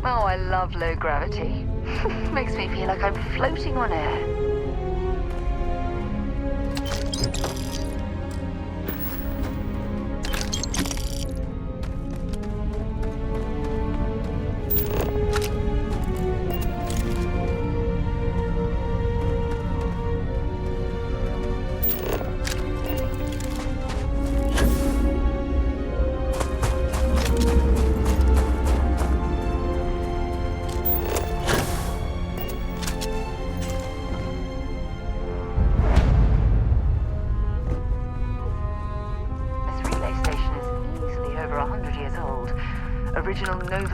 Oh, I love low gravity. Makes me feel like I'm floating on air.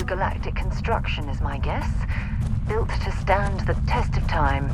Galactic construction is my guess. Built to stand the test of time.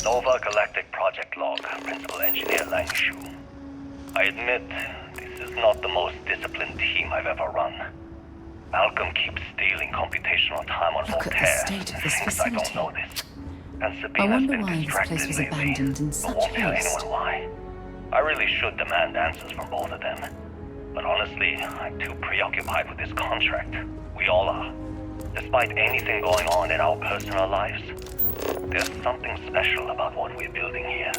Nova Galactic Project Log, Principal Engineer Langshu. I admit, this is not the most disciplined team I've ever run. Malcolm keeps stealing computational time on Look Voltaire. at the state of this Thinks I don't facility. know this. And I Sabina's wonder been why this distracted place was lately, abandoned in but such won't tell haste. anyone why. I really should demand answers from both of them. But honestly, I'm too preoccupied with this contract. We all are. Despite anything going on in our personal lives, there's something special about what we're building here.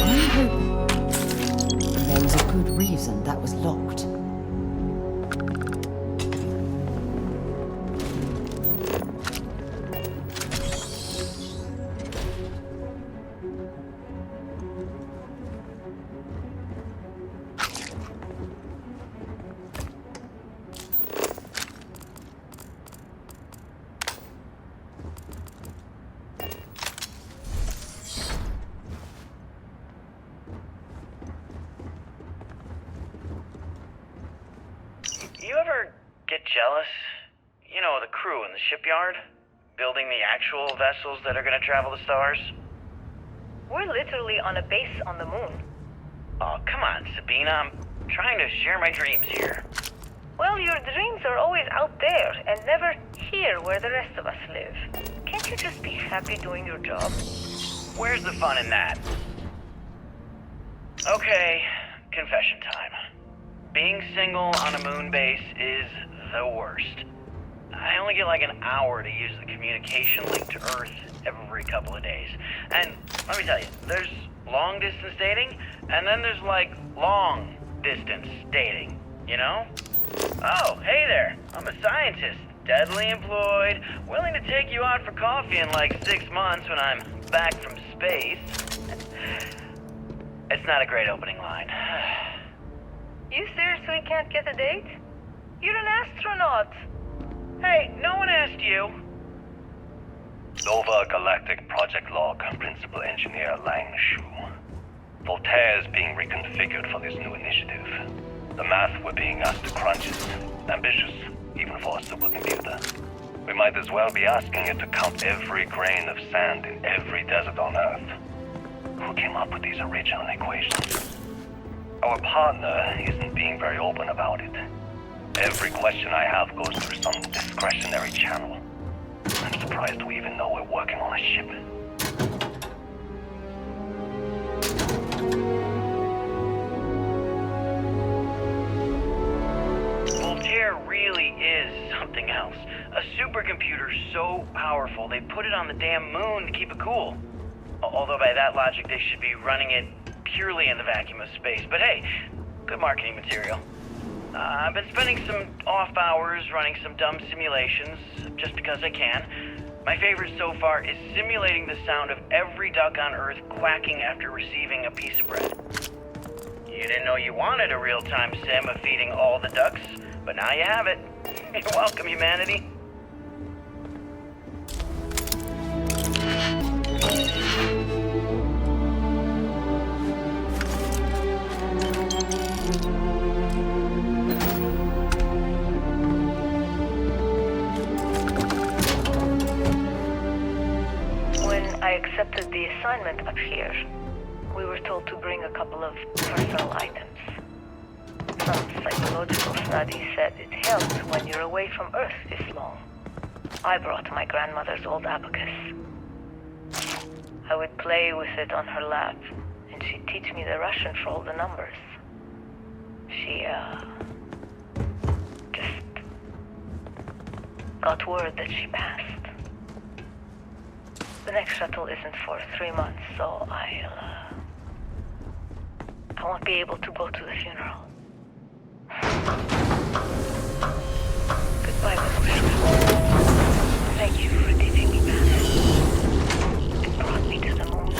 I'm hoping there was a good reason that was locked. You ever get jealous? You know, the crew in the shipyard? Building the actual vessels that are gonna travel the stars? We're literally on a base on the moon. Oh, come on, Sabina. I'm trying to share my dreams here. Well, your dreams are always out there and never here where the rest of us live. Can't you just be happy doing your job? Where's the fun in that? Okay, confession time. Being single on a moon base is the worst. get like an hour to use the communication link to Earth every couple of days. And let me tell you, there's long distance dating, and then there's like long distance dating, you know? Oh, hey there, I'm a scientist, deadly employed, willing to take you out for coffee in like 6 months when I'm back from space. It's not a great opening line. You seriously can't get a date? You're an astronaut. Hey, no one asked you. Nova Galactic Project Log, Principal Engineer Lang Shu. Voltaire is being reconfigured for this new initiative. The math we're being asked to crunch is ambitious, even for a supercomputer. We might as well be asking it to count every grain of sand in every desert on Earth. Who came up with these original equations? Our partner isn't being very open about it. Every question I have goes through some discretionary channel. I'm surprised we even know we're working on a ship. Voltaire really is something else. A supercomputer so powerful they put it on the damn moon to keep it cool. Although by that logic they should be running it purely in the vacuum of space. But hey, good marketing material. I've been spending some off hours running some dumb simulations, just because I can. My favorite so far is simulating the sound of every duck on Earth quacking after receiving a piece of bread. You didn't know you wanted a real-time sim of feeding all the ducks, but now you have it. You're welcome, humanity. I accepted the assignment up here. We were told to bring a couple of personal items. Some psychological study said it helped when you're away from Earth this long. I brought my grandmother's old abacus. I would play with it on her lap, and she'd teach me the Russian for all the numbers. She, just got word that she passed. The next shuttle isn't for 3 months, so I won't be able to go to the funeral. Goodbye, Bethesda. Thank you for teaching me math. It brought me to the moon.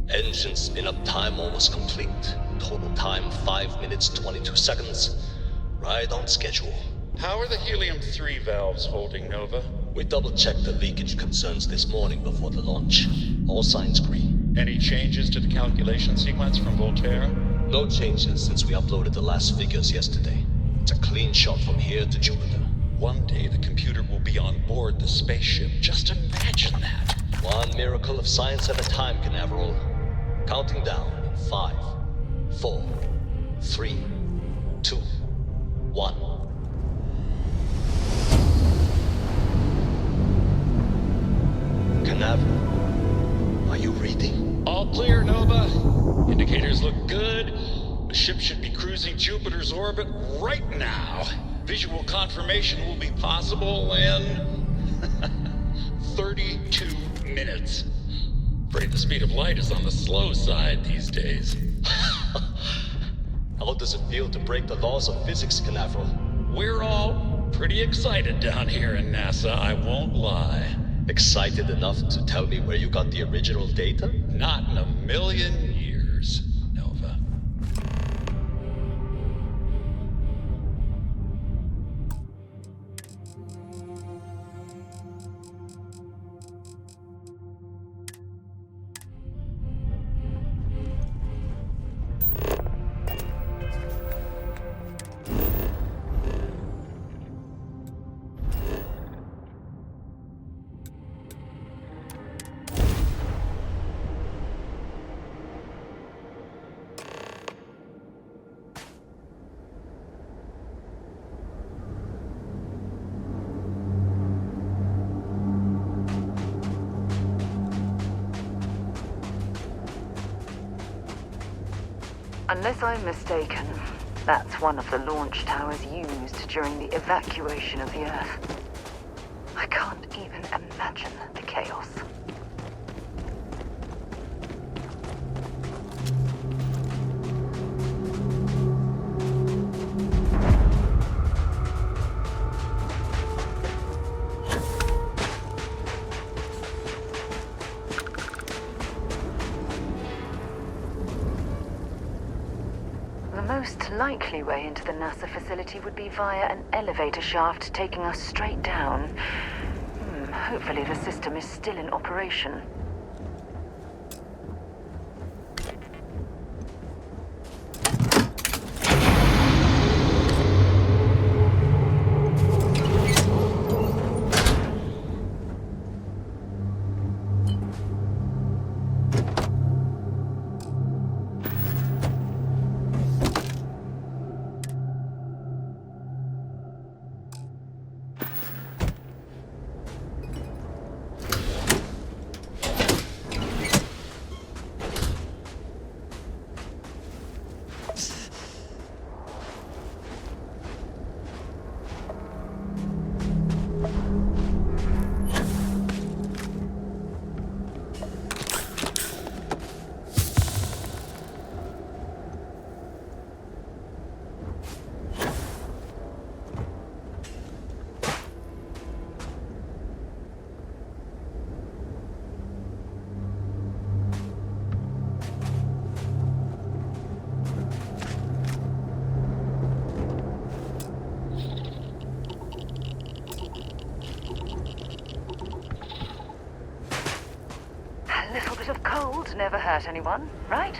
Engine spin-up time almost complete. Total time 5 minutes 22 seconds. Right on schedule. How are the helium-3 valves holding, Nova? We double-checked the leakage concerns this morning before the launch. All signs green. Any changes to the calculation sequence from Voltaire? No changes since we uploaded the last figures yesterday. It's a clean shot from here to Jupiter. One day the computer will be on board the spaceship. Just imagine that. One miracle of science at a time, Canaveral. Counting down in 5, 4, 3, 2, 1. Canaveral, are you reading? All clear, Nova. Indicators look good. The ship should be cruising Jupiter's orbit right now. Visual confirmation will be possible in 32 minutes. Afraid the speed of light is on the slow side these days. How does it feel to break the laws of physics, Canaveral? We're all pretty excited down here in NASA, I won't lie. Excited enough to tell me where you got the original data? Not in a million years, Nova. Unless I'm mistaken, that's one of the launch towers used during the evacuation of the Earth. I can't even imagine the chaos. The most likely way into the NASA facility would be via an elevator shaft taking us straight down. Hopefully the system is still in operation. A little bit of cold never hurt anyone, right?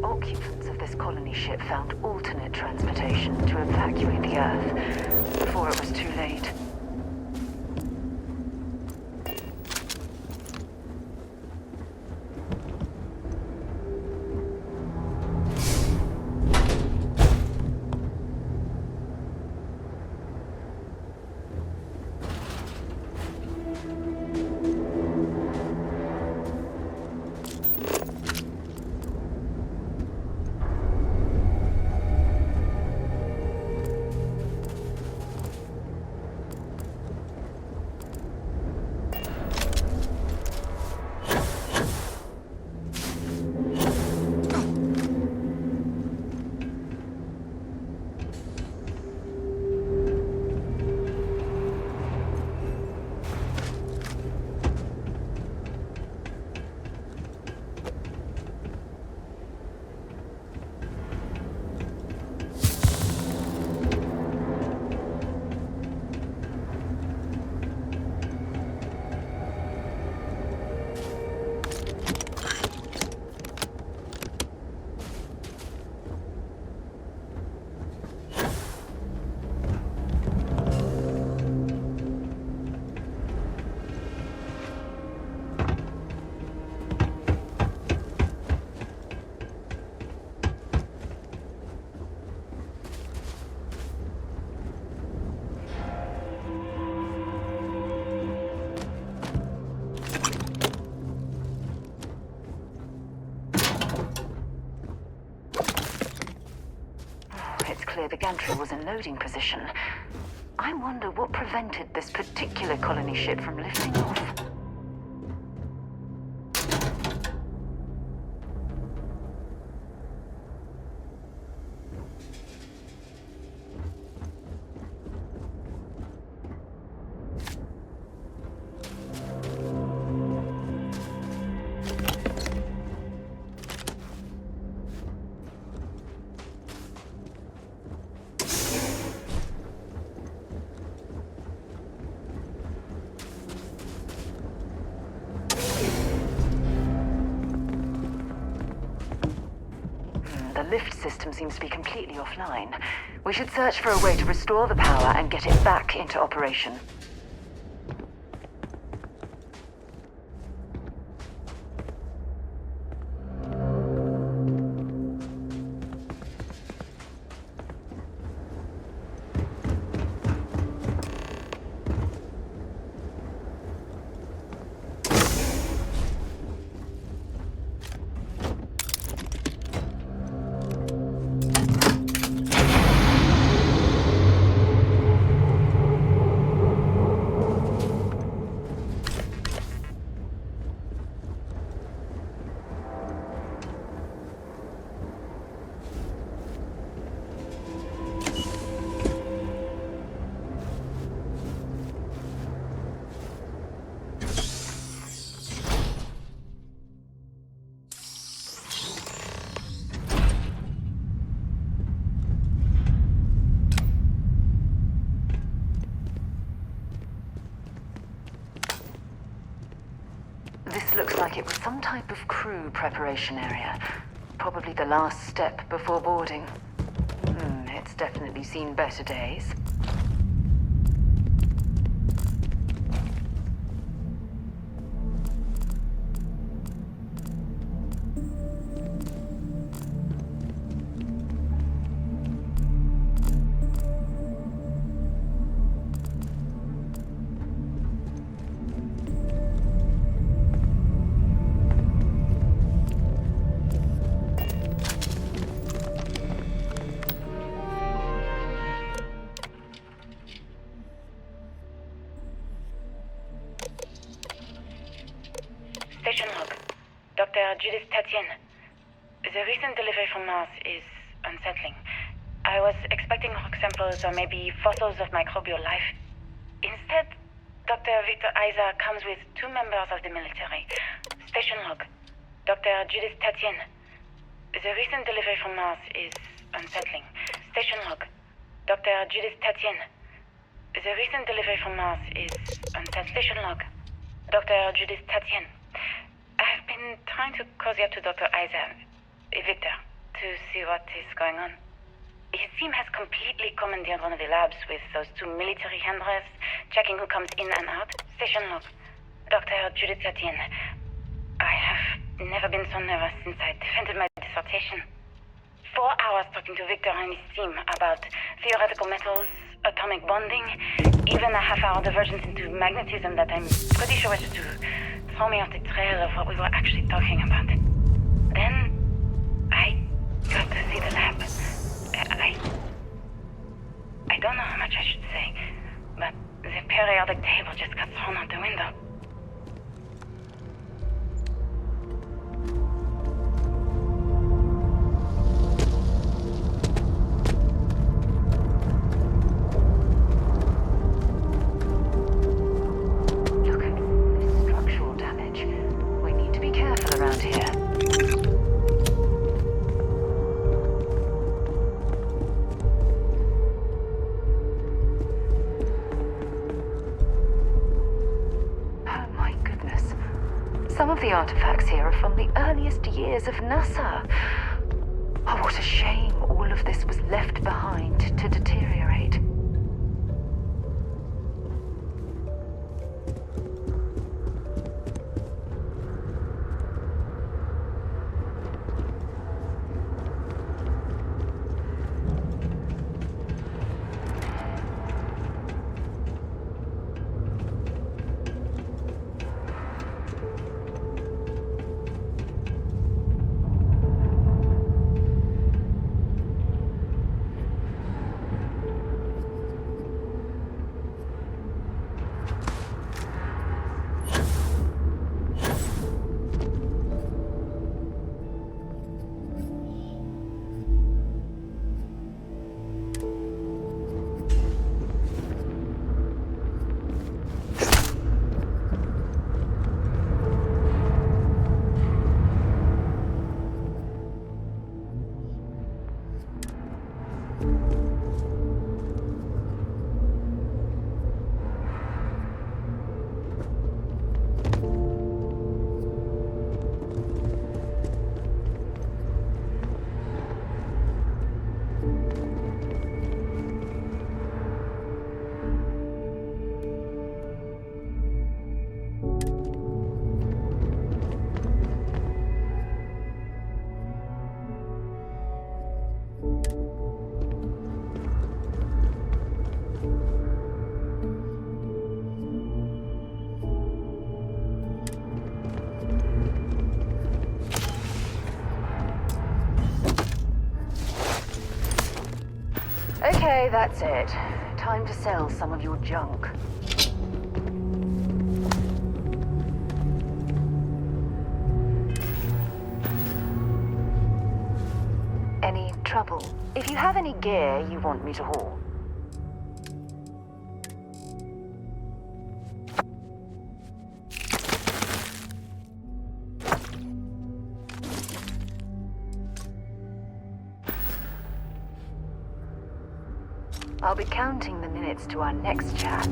Occupants of this colony ship found alternate transportation to evacuate the Earth before it was too late. Clear the gantry was in loading position. I wonder what prevented this particular colony ship from lifting off. The lift system seems to be completely offline. We should search for a way to restore the power and get it back into operation. This looks like it was some type of crew preparation area. Probably the last step before boarding. It's definitely seen better days. Station log. Dr. Judith Tatienne. The recent delivery from Mars is unsettling. I was expecting rock samples or maybe fossils of microbial life. Instead, Dr. Victor Isa comes with 2 members of the military. Station log. Dr. Judith Tatienne. The recent delivery from Mars is unsettling. Station log. Dr. Judith Tatienne. The recent delivery from Mars is unsettling. Station log. Dr. Judith Tatienne. I've been trying to cozy up to Dr. Isa, Victor, to see what is going on. His team has completely commandeered one of the labs with those 2 military handlers, checking who comes in and out. Station log. Dr. Judith Tatienne. I have never been so nervous since I defended my dissertation. 4 hours talking to Victor and his team about theoretical metals, atomic bonding, even a half-hour divergence into magnetism that I'm pretty sure was to throw me off the trail of what we were actually talking about. Then, I got to see the lab. I don't know how much I should say, but the periodic table just got thrown out the window. Look at this structural damage. We need to be careful around here. Some of the artifacts here are from the earliest years of NASA. Oh, what a shame all of this was left behind to deteriorate. Okay, that's it. Time to sell some of your junk. Any trouble? If you have any gear you want me to haul. I'll be counting the minutes to our next chat.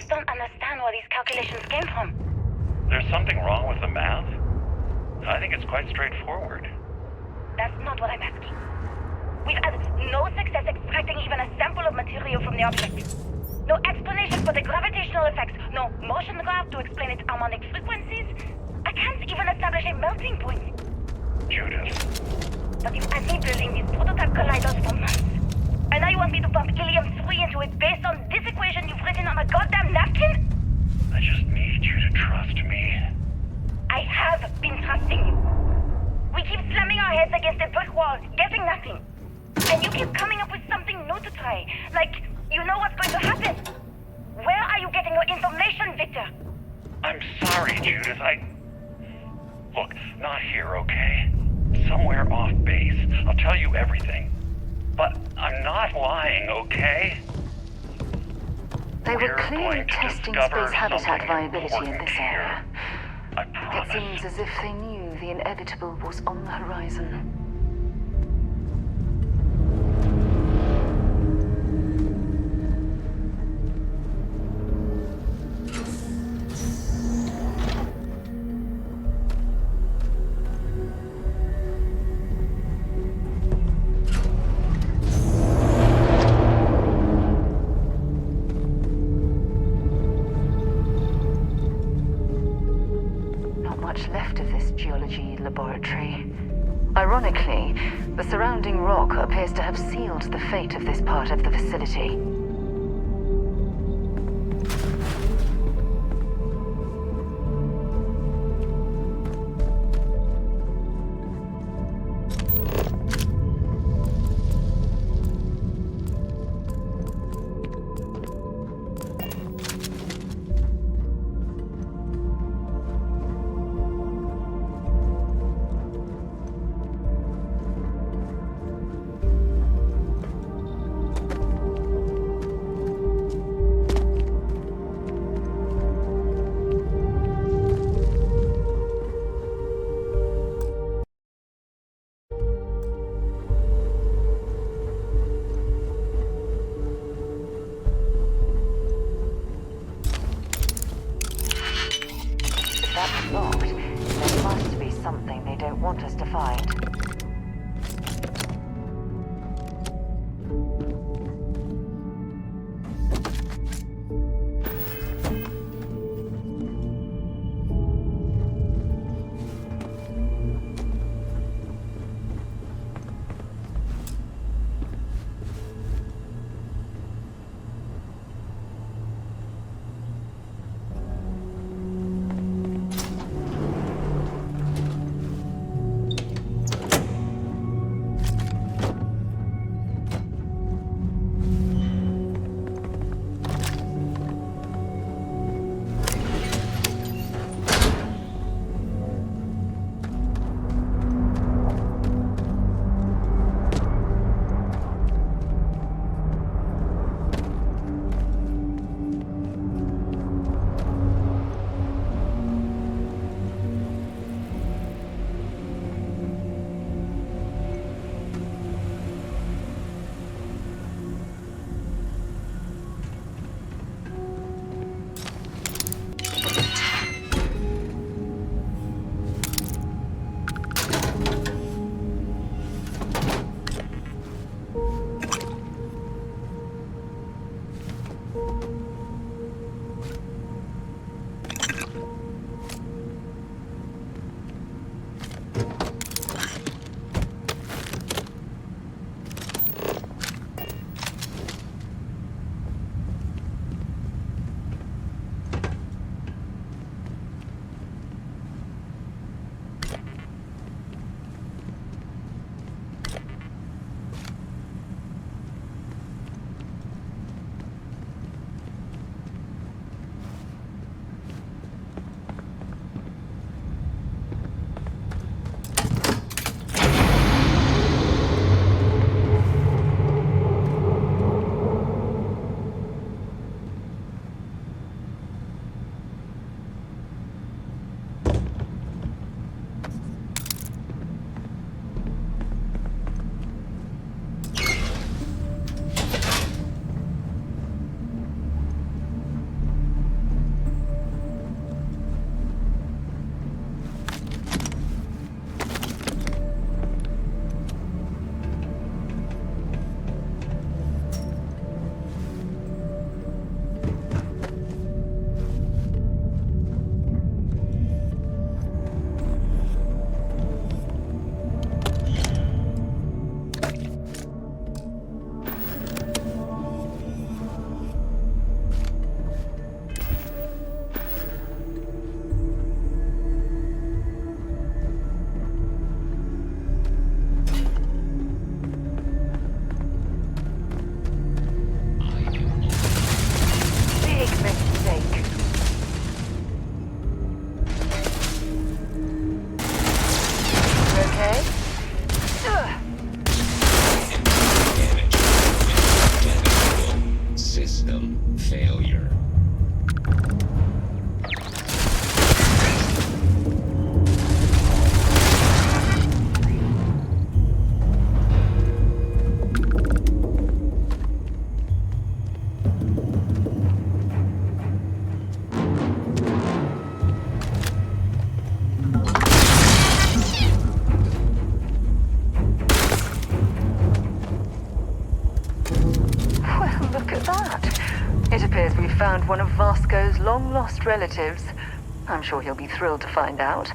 Don't understand where these calculations came from. There's something wrong with the math? I think it's quite straightforward. That's not what I'm asking. We've had no success extracting even a sample of material from the object. No explanation for the gravitational effects, no motion graph to explain its harmonic frequencies. I can't even establish a melting point. Judith. But you had me building these prototype colliders for months. And now you want me to pump helium-3 into it based on this equation you've written on a goddamn napkin? I just need you to trust me. I have been trusting you. We keep slamming our heads against a brick wall, getting nothing. And you keep coming up with something new to try. Like, you know what's going to happen. Where are you getting your information, Victor? I'm sorry, Judith. Look, not here, okay? Somewhere off base. I'll tell you everything. But I'm not lying, okay? They were clearly testing space habitat viability in this area. I promise. It seems as if they knew the inevitable was on the horizon. Ironically, the surrounding rock appears to have sealed the fate of this part of the facility. System failure. Well, look at that. It appears we've found one of Vasco's long-lost relatives. I'm sure he'll be thrilled to find out.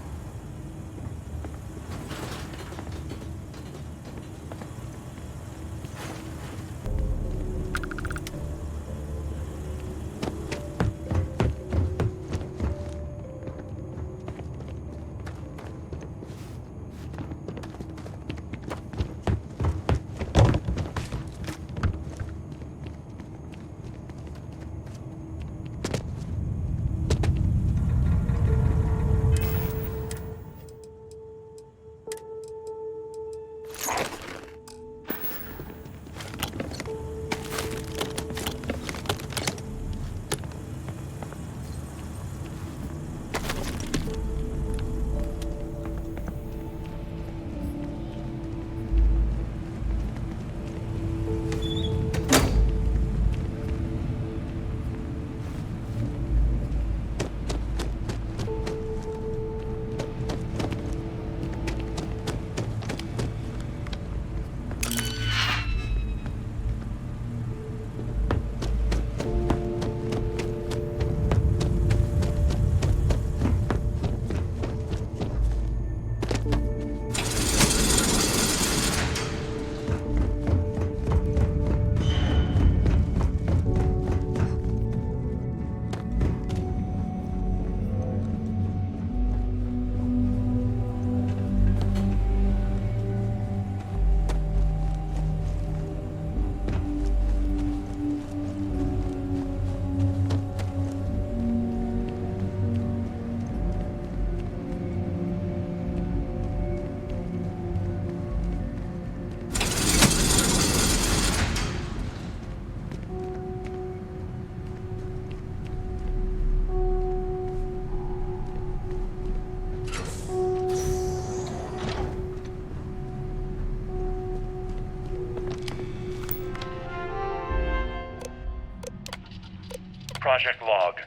Project Log,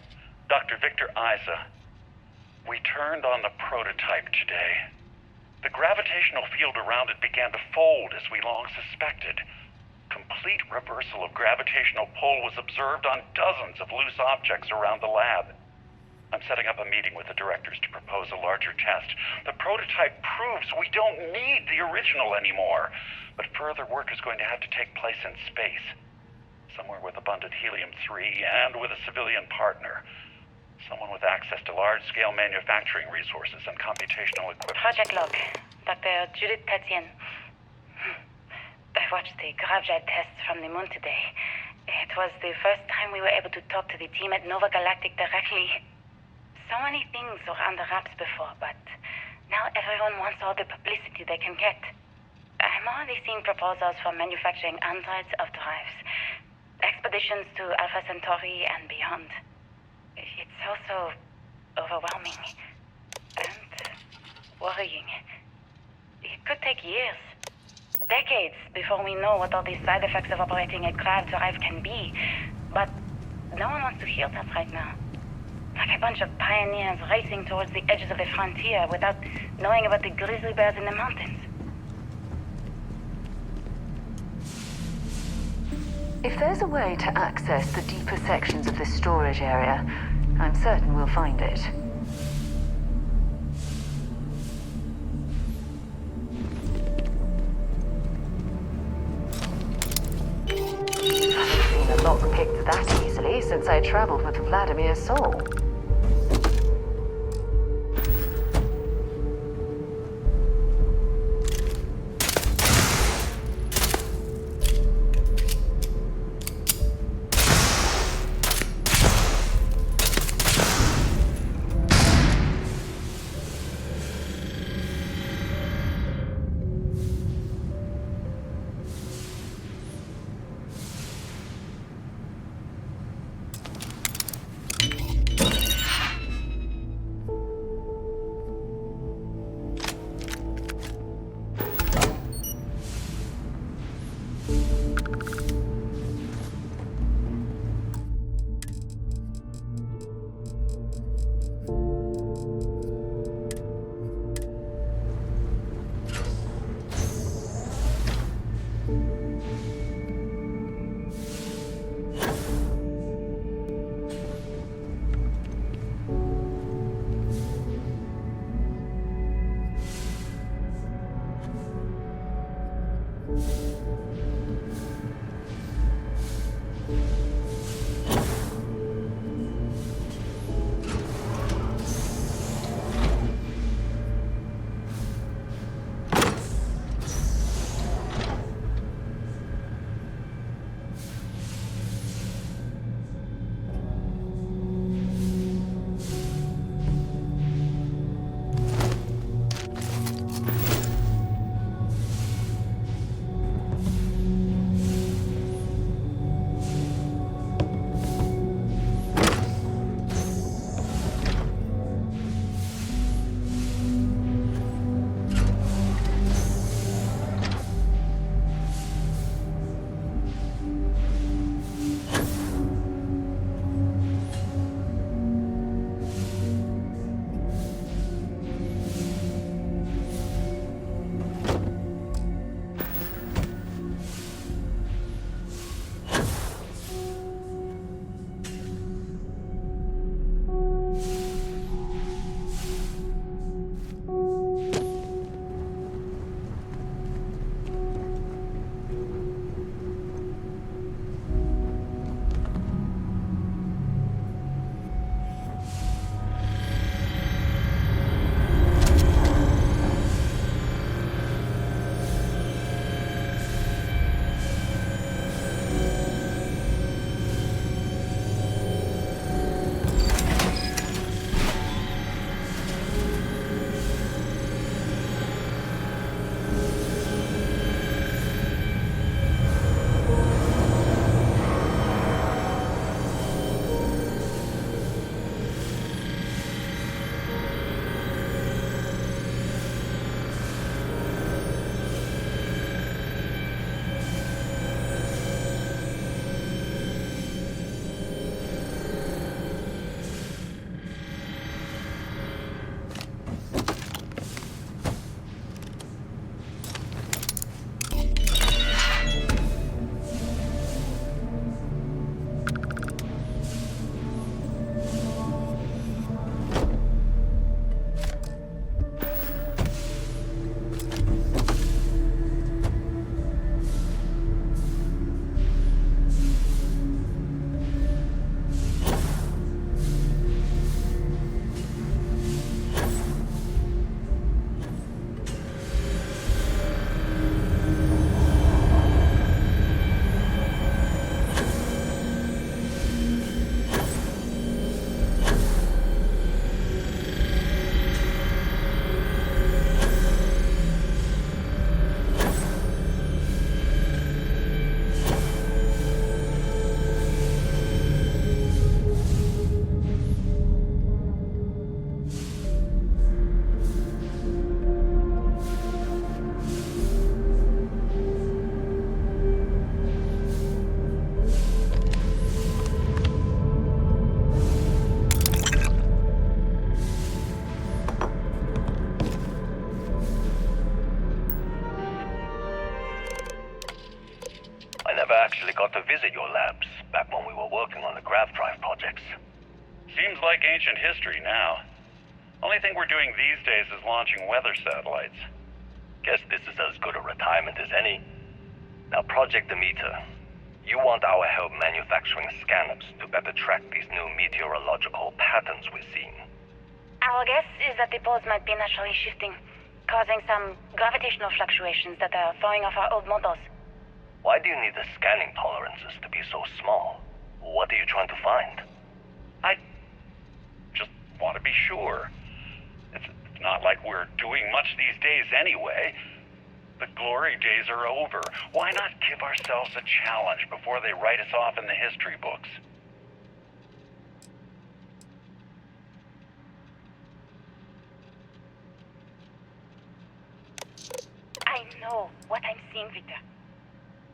Dr. Victor Isa. We turned on the prototype today. The gravitational field around it began to fold as we long suspected. Complete reversal of gravitational pull was observed on dozens of loose objects around the lab. I'm setting up a meeting with the directors to propose a larger test. The prototype proves we don't need the original anymore, but further work is going to have to take place in space. Somewhere with abundant helium-3 and with a civilian partner. Someone with access to large-scale manufacturing resources and computational equipment. Project Log, Dr. Judith Tatienne. I watched the gravjet tests from the moon today. It was the first time we were able to talk to the team at Nova Galactic directly. So many things were under wraps before, but now everyone wants all the publicity they can get. I'm already seeing proposals for manufacturing androids of drives, expeditions to Alpha Centauri and beyond. It's also overwhelming and worrying. It could take years, decades, before we know what all the side effects of operating a grav drive can be. But no one wants to hear that right now. Like a bunch of pioneers racing towards the edges of the frontier without knowing about the grizzly bears in the mountains. If there's a way to access the deeper sections of this storage area, I'm certain we'll find it. I haven't seen a lock picked that easily since I traveled with Vladimir's soul. Seems like ancient history now. Only thing we're doing these days is launching weather satellites. Guess this is as good a retirement as any. Now, Project Emitter. You want our help manufacturing scanners to better track these new meteorological patterns we're seeing. Our guess is that the poles might be naturally shifting, causing some gravitational fluctuations that are throwing off our old models. Why do you need the scanning tolerances to be so small? What are you trying to find? I just want to be sure. It's not like we're doing much these days anyway. The glory days are over. Why not give ourselves a challenge before they write us off in the history books? I know what I'm seeing, Victor.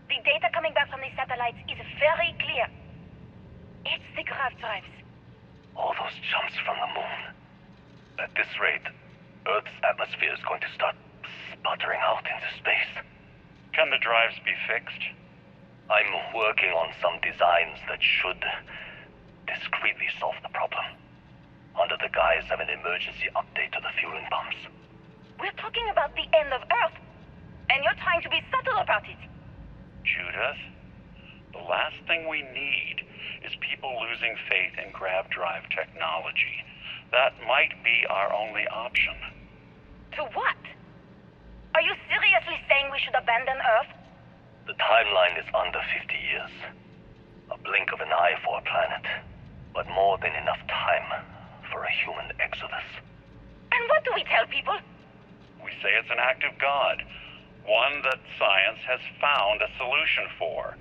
The data coming back from the satellites is very clear. It's the grav drives. All those jumps from the moon. At this rate, Earth's atmosphere is going to start sputtering out into space. Can the drives be fixed? I'm working on some designs that should discreetly solve the problem, under the guise of an emergency update to the fueling pumps. We're talking about the end of Earth, and you're trying to be subtle about it. Judith, the last thing we need is people losing faith in grav drive technology. That might be our only option. To what? Are you seriously saying we should abandon Earth? The timeline is under 50 years. A blink of an eye for a planet, but more than enough time for a human exodus. And what do we tell people? We say it's an act of God, one that science has found a solution for.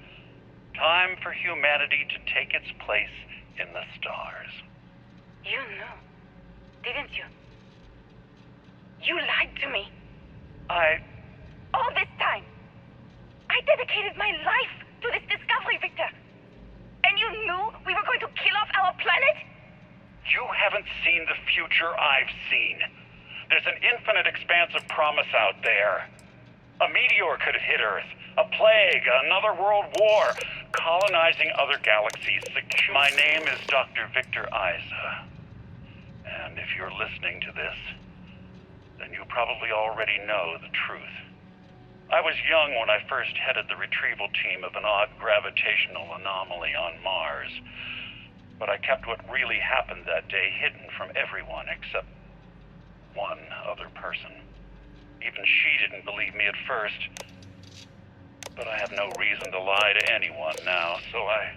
Time for humanity to take its place in the stars. You knew, didn't you? You lied to me. All this time, I dedicated my life to this discovery, Victor. And you knew we were going to kill off our planet? You haven't seen the future I've seen. There's an infinite expanse of promise out there. A meteor could hit Earth, a plague, another world war, colonizing other galaxies. My name is Dr. Victor Isa. And if you're listening to this, then you probably already know the truth. I was young when I first headed the retrieval team of an odd gravitational anomaly on Mars. But I kept what really happened that day hidden from everyone except one other person. Even she didn't believe me at first. But I have no reason to lie to anyone now, so I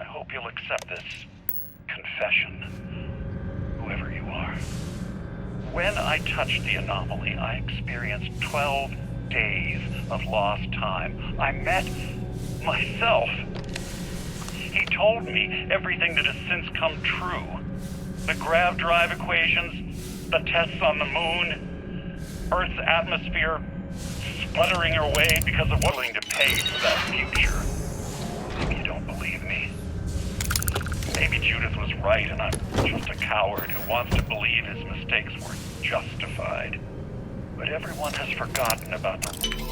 hope you'll accept this confession, whoever you are. When I touched the anomaly, I experienced 12 days of lost time. I met myself. He told me everything that has since come true. The grav drive equations, the tests on the moon, Earth's atmosphere sputtering away because of willing to pay for that future. Maybe you don't believe me. Maybe Judith was right and I'm just a coward who wants to believe his mistakes were justified. But everyone has forgotten about the...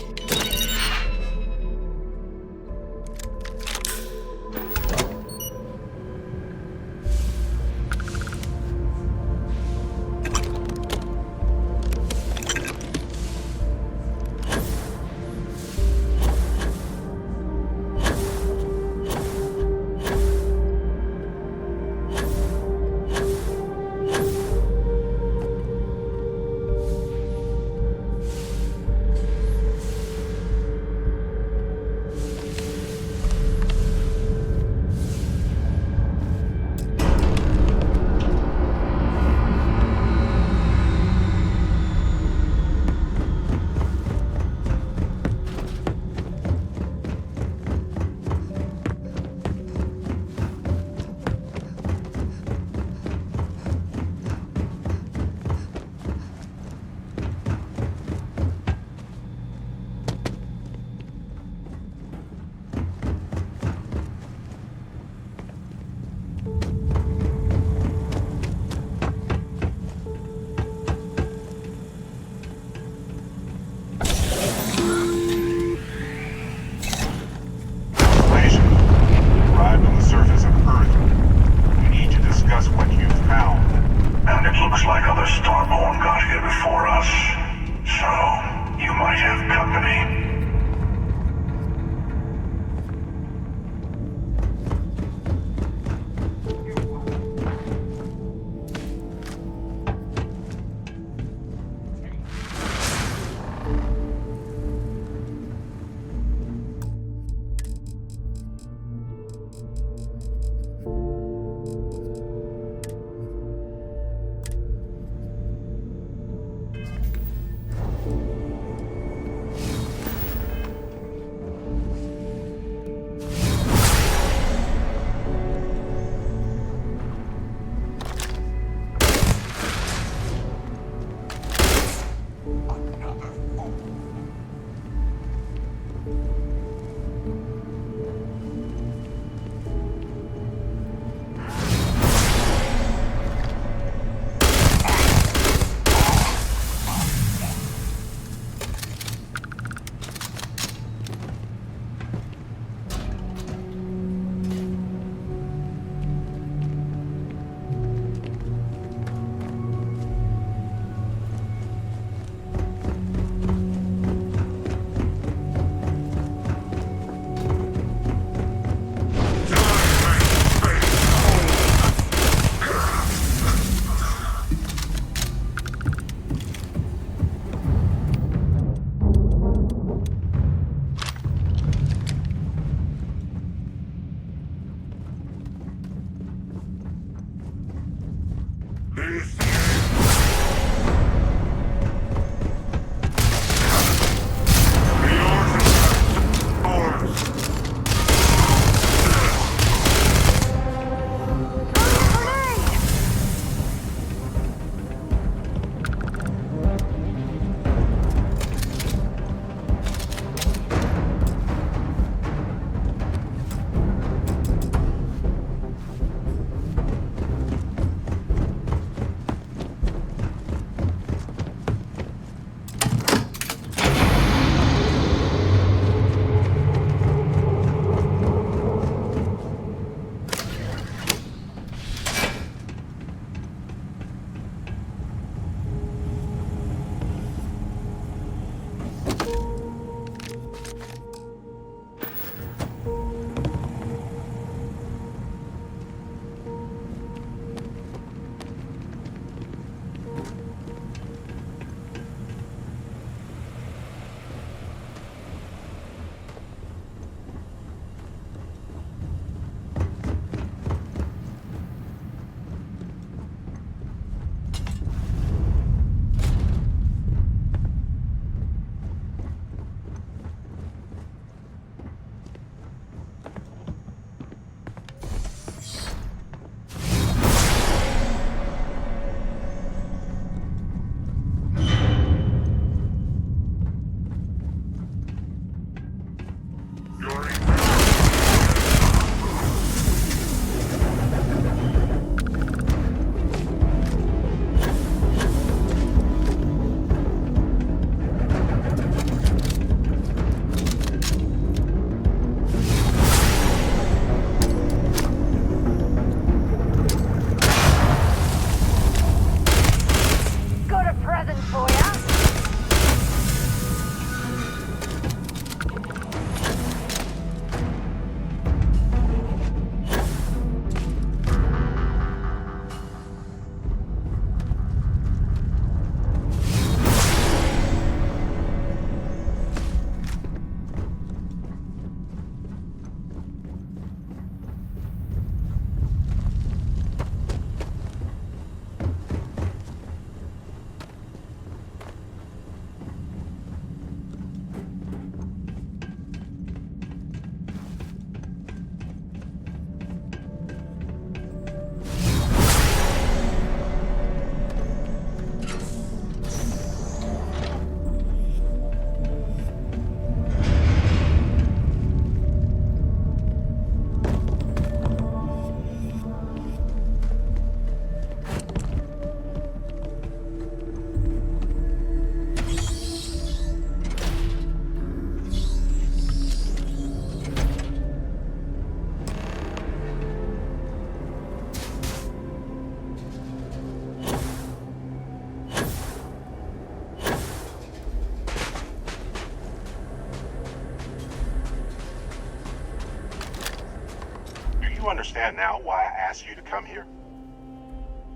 you understand now why I asked you to come here?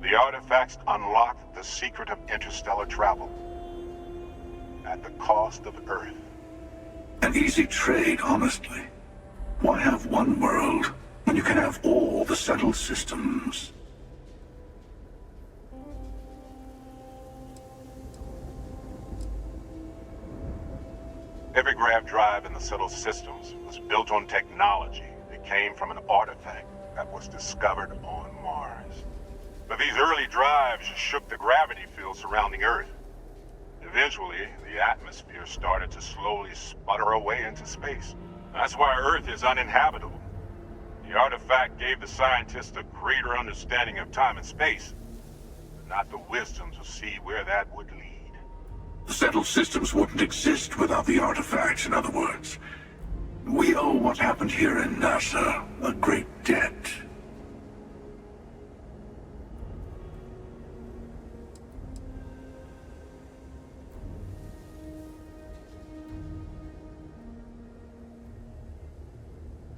The artifacts unlock the secret of interstellar travel. At the cost of Earth. An easy trade, honestly. Why have one world when you can have all the settled systems? Every grav drive in the settled systems was built on technology that came from an artifact that was discovered on Mars. But these early drives shook the gravity field surrounding Earth. Eventually, the atmosphere started to slowly sputter away into space. That's why Earth is uninhabitable. The artifact gave the scientists a greater understanding of time and space, but not the wisdom to see where that would lead. The settled systems wouldn't exist without the artifacts, in other words. We owe what happened here in NASA a great debt.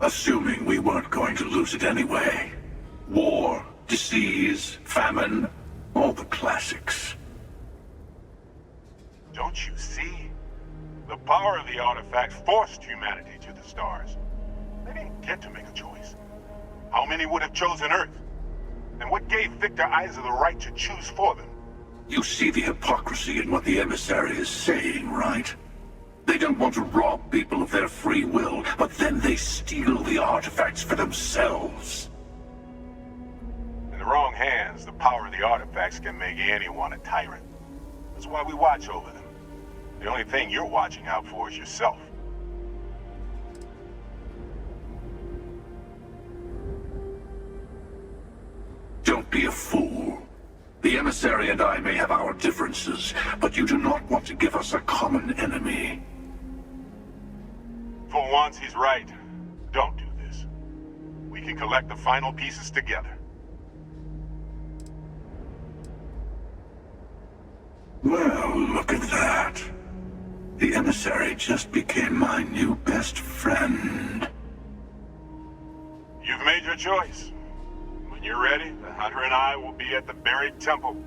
Assuming we weren't going to lose it anyway. War, disease, famine, all the classics. Don't you see? The power of the artifact forced humanity to the stars. They didn't get to make a choice. How many would have chosen Earth? And what gave Victor Isa the right to choose for them? You see the hypocrisy in what the Emissary is saying, right? They don't want to rob people of their free will, but then they steal the artifacts for themselves. In the wrong hands, the power of the artifacts can make anyone a tyrant. That's why we watch over them. The only thing you're watching out for is yourself. Don't be a fool. The Emissary and I may have our differences, but you do not want to give us a common enemy. For once, he's right. Don't do this. We can collect the final pieces together. Well, look at that. The Emissary just became my new best friend. You've made your choice. When you're ready, the Hunter and I will be at the buried temple.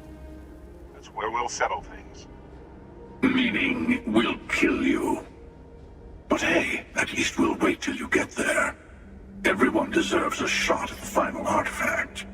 That's where we'll settle things. Meaning, we'll kill you. But hey, at least we'll wait till you get there. Everyone deserves a shot at the final artifact.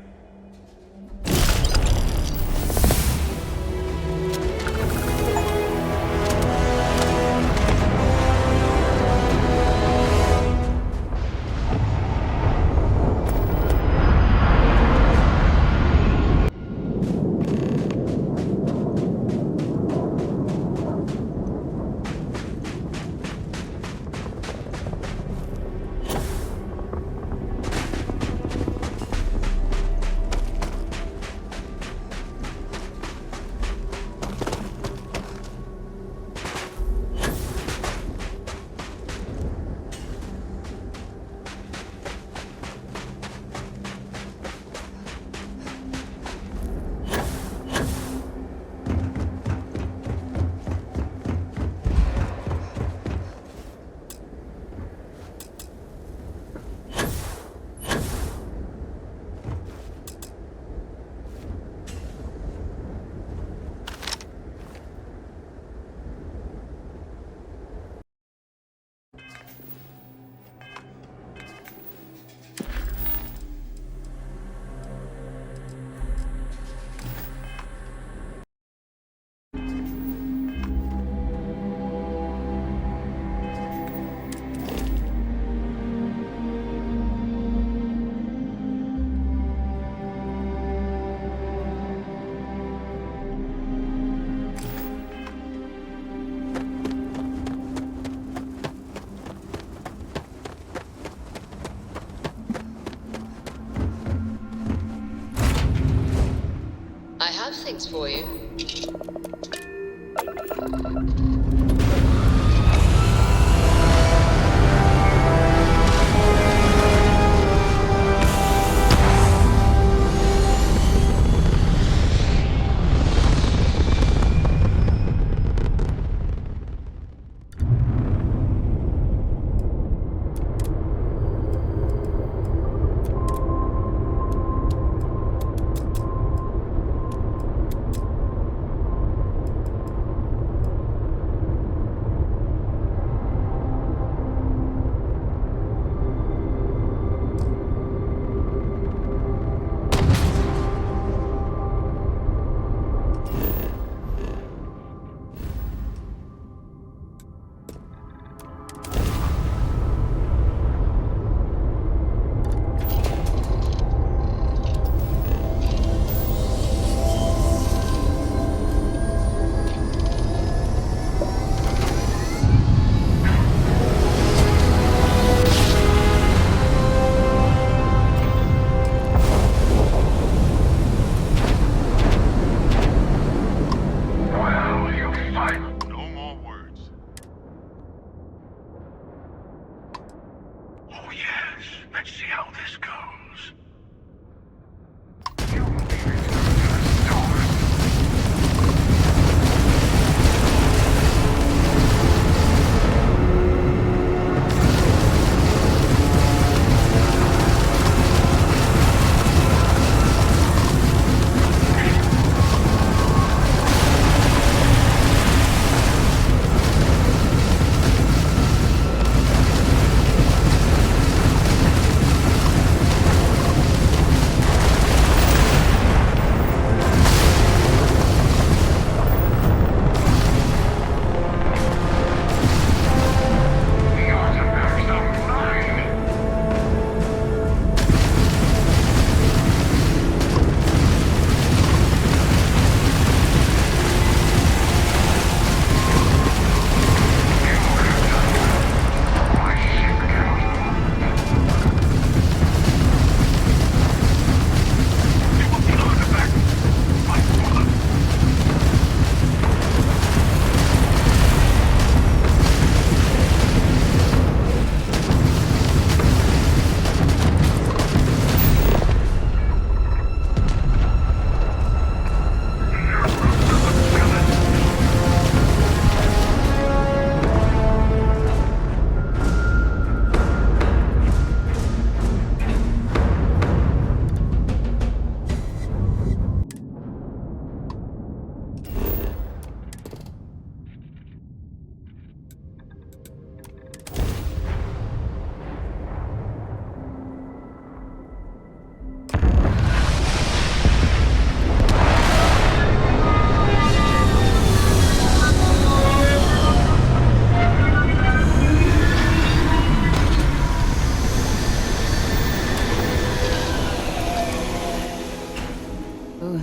I have things for you.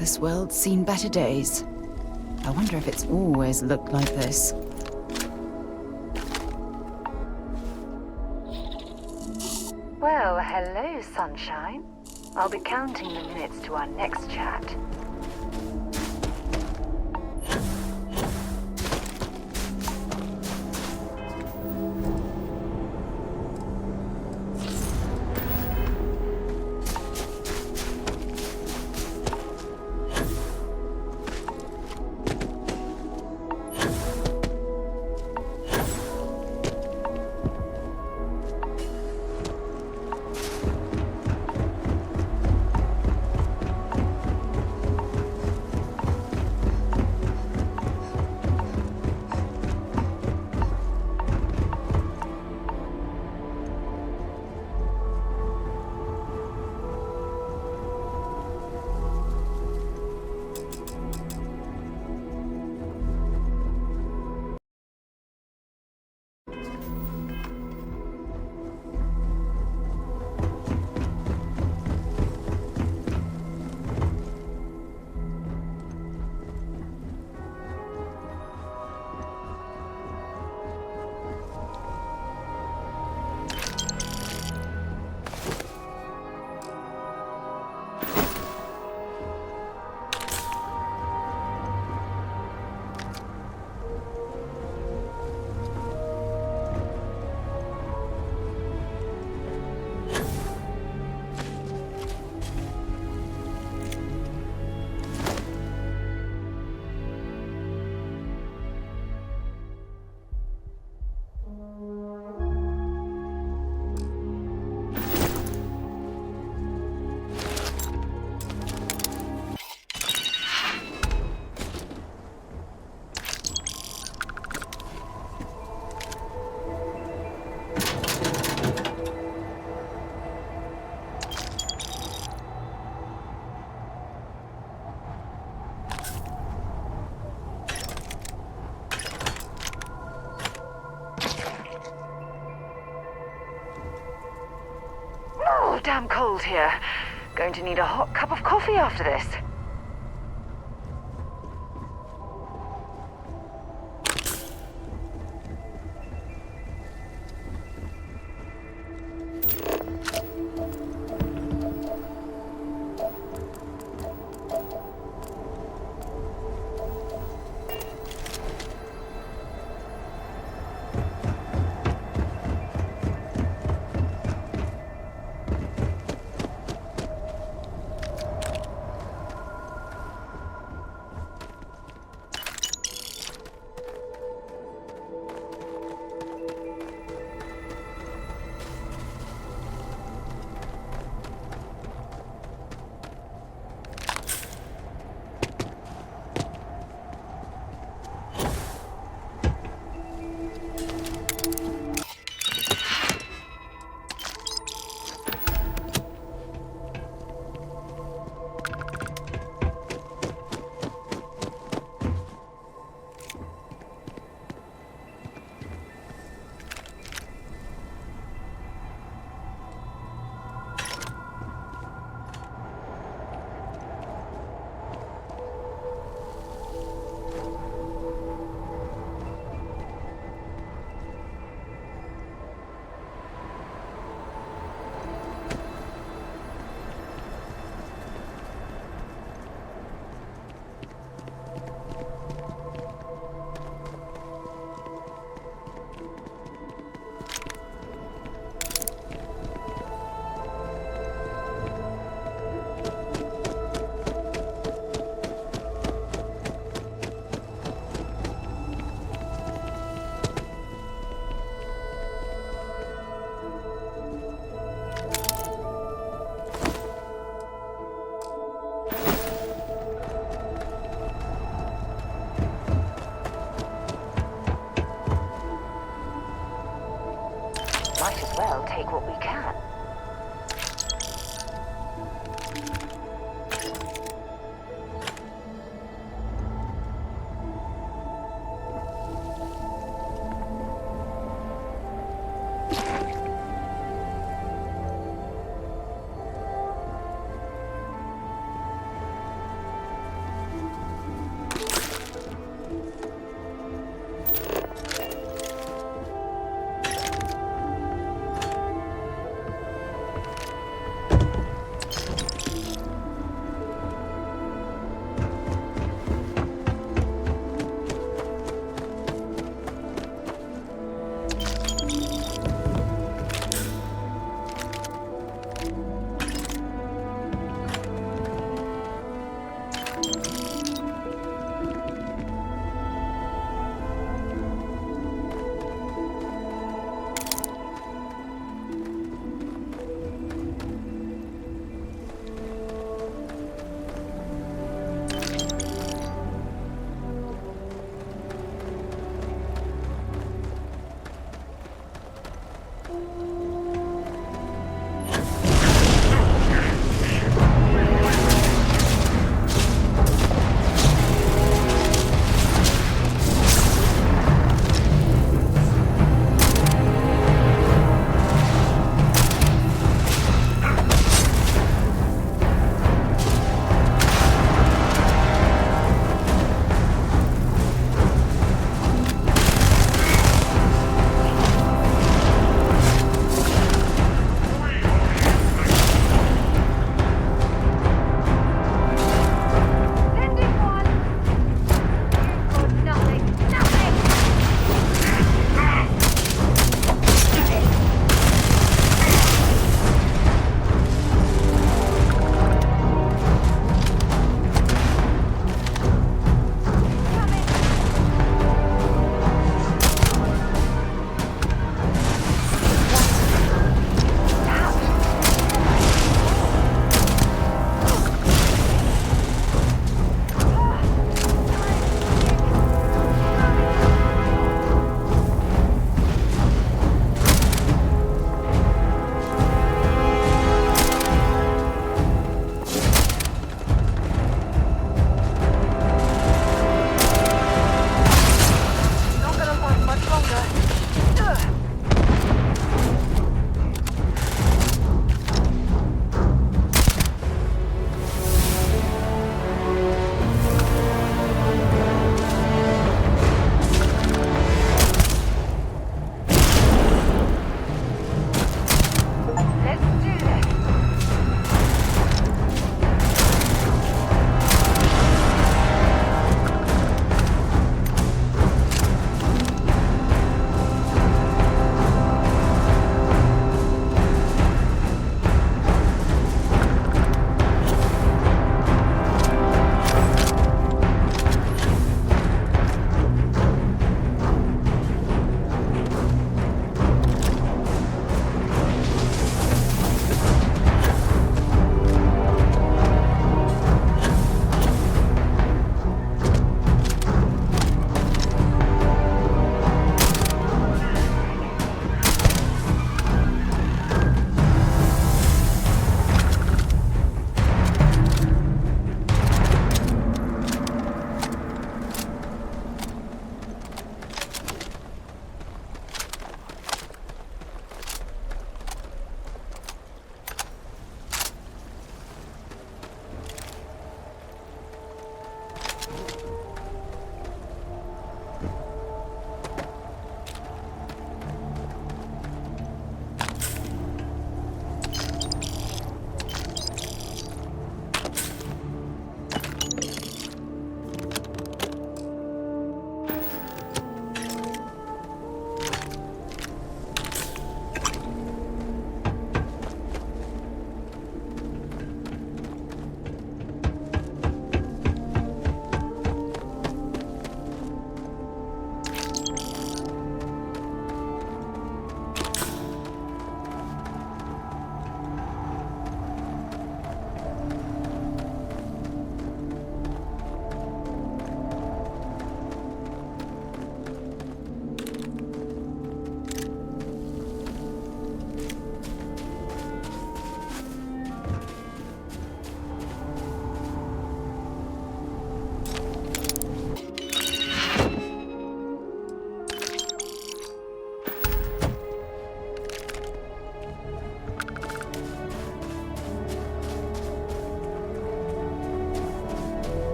this world's seen better days. I wonder if it's always looked like this. Well, hello, sunshine. I'll be counting the minutes to our next chat. Damn cold here. Going to need a hot cup of coffee after this.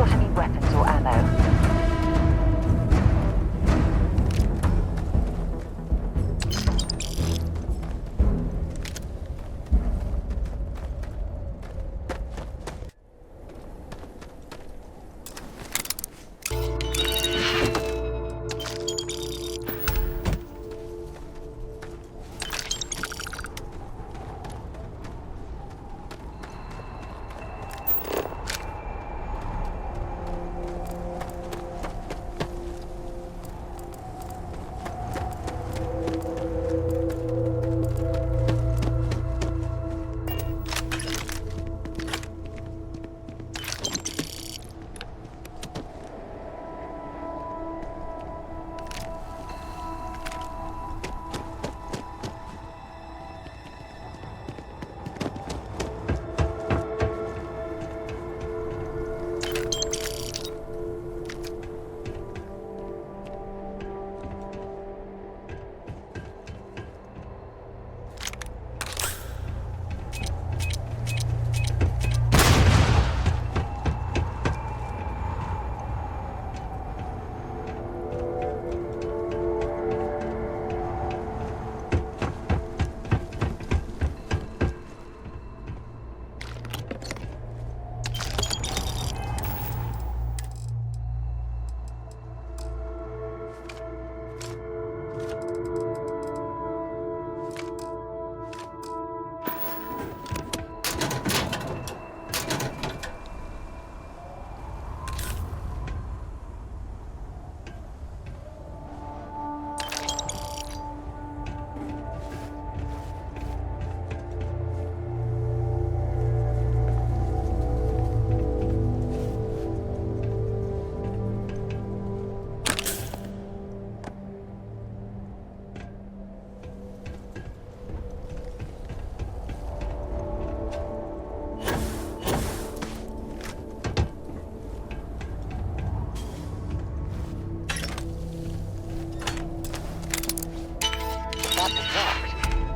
got any weapons or ammo?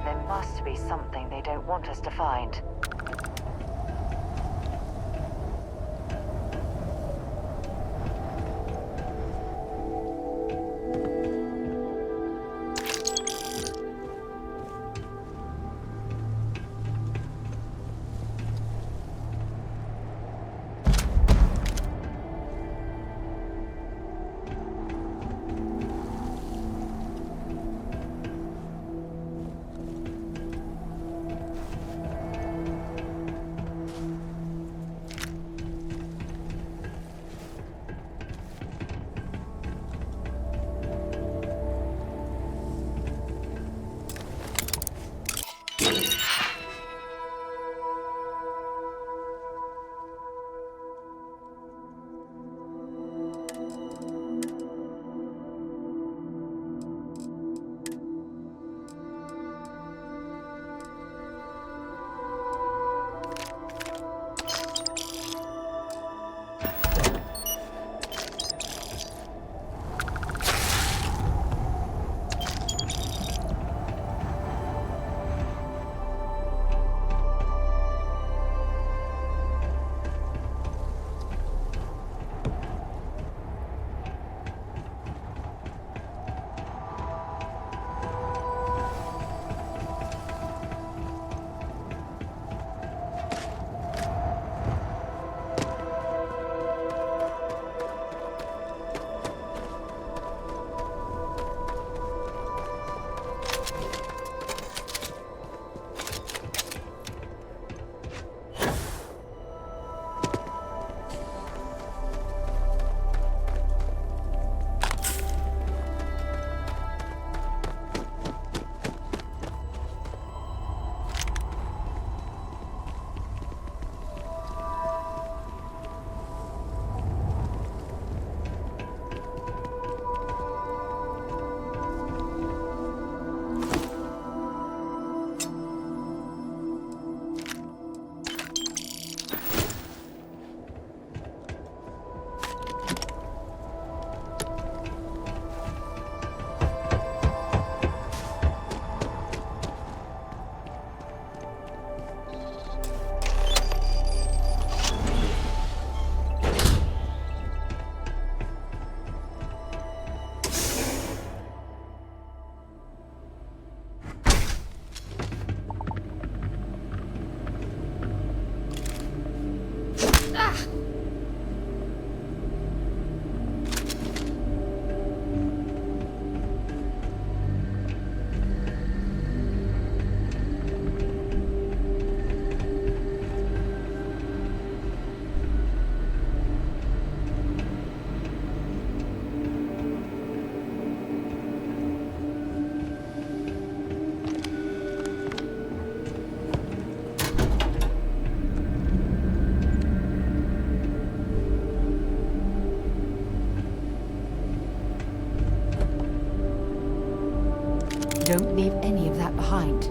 There must be something they don't want us to find. Don't leave any of that behind.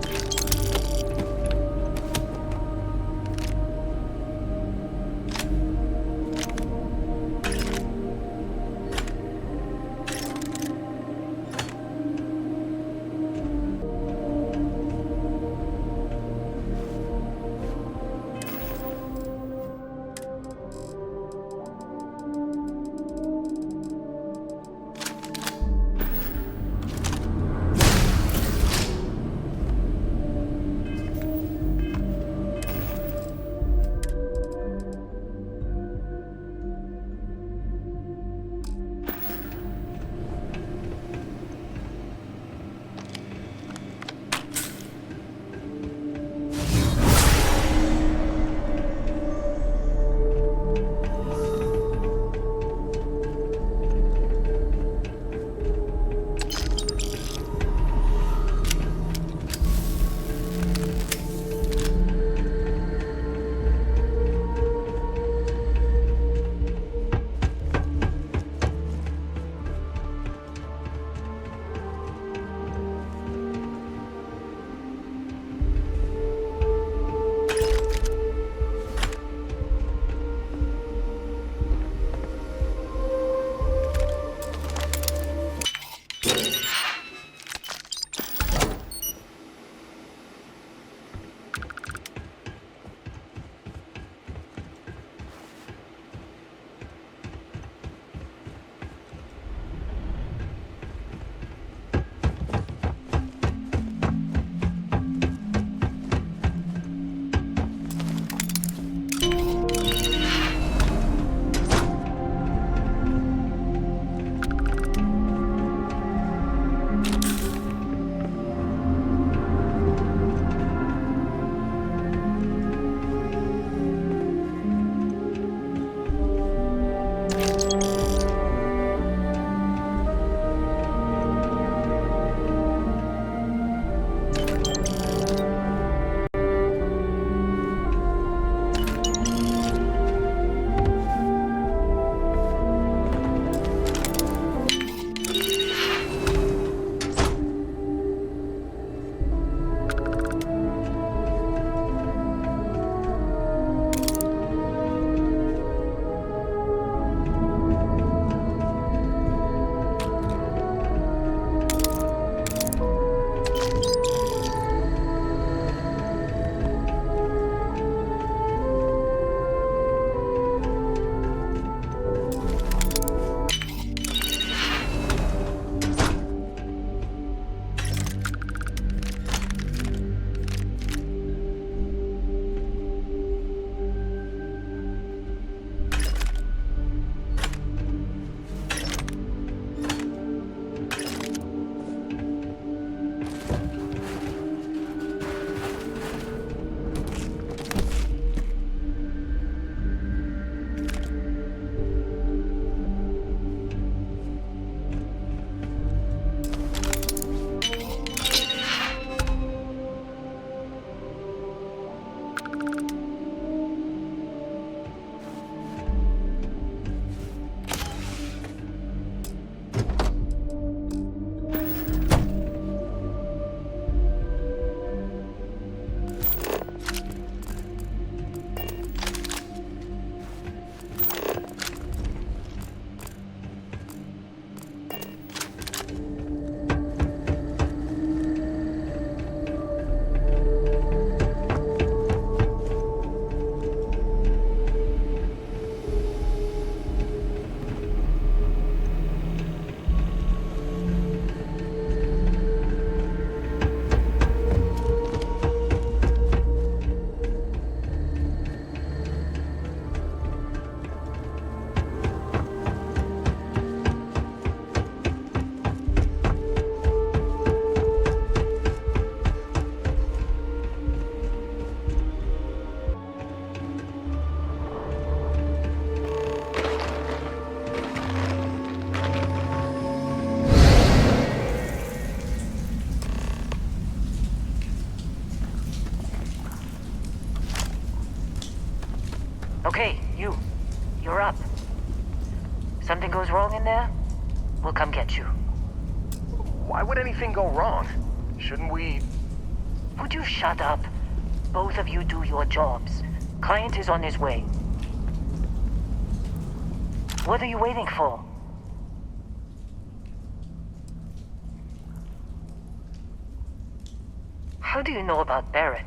Okay, you're up. Something goes wrong in there, we'll come get you. Why would anything go wrong? Shouldn't we... Would you shut up? Both of you do your jobs. Client is on his way. What are you waiting for? How do you know about Barrett?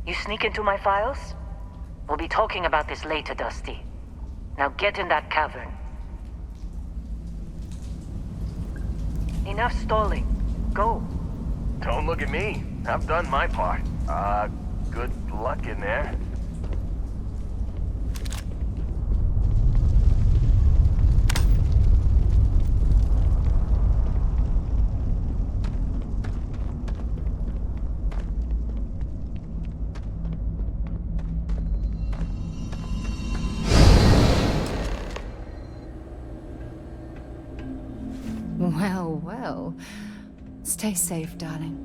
You sneak into my files? We'll be talking about this later, Dusty. Now get in that cavern. Enough stalling. Go. Don't look at me. I've done my part. Good luck in there. Well, well. Stay safe, darling.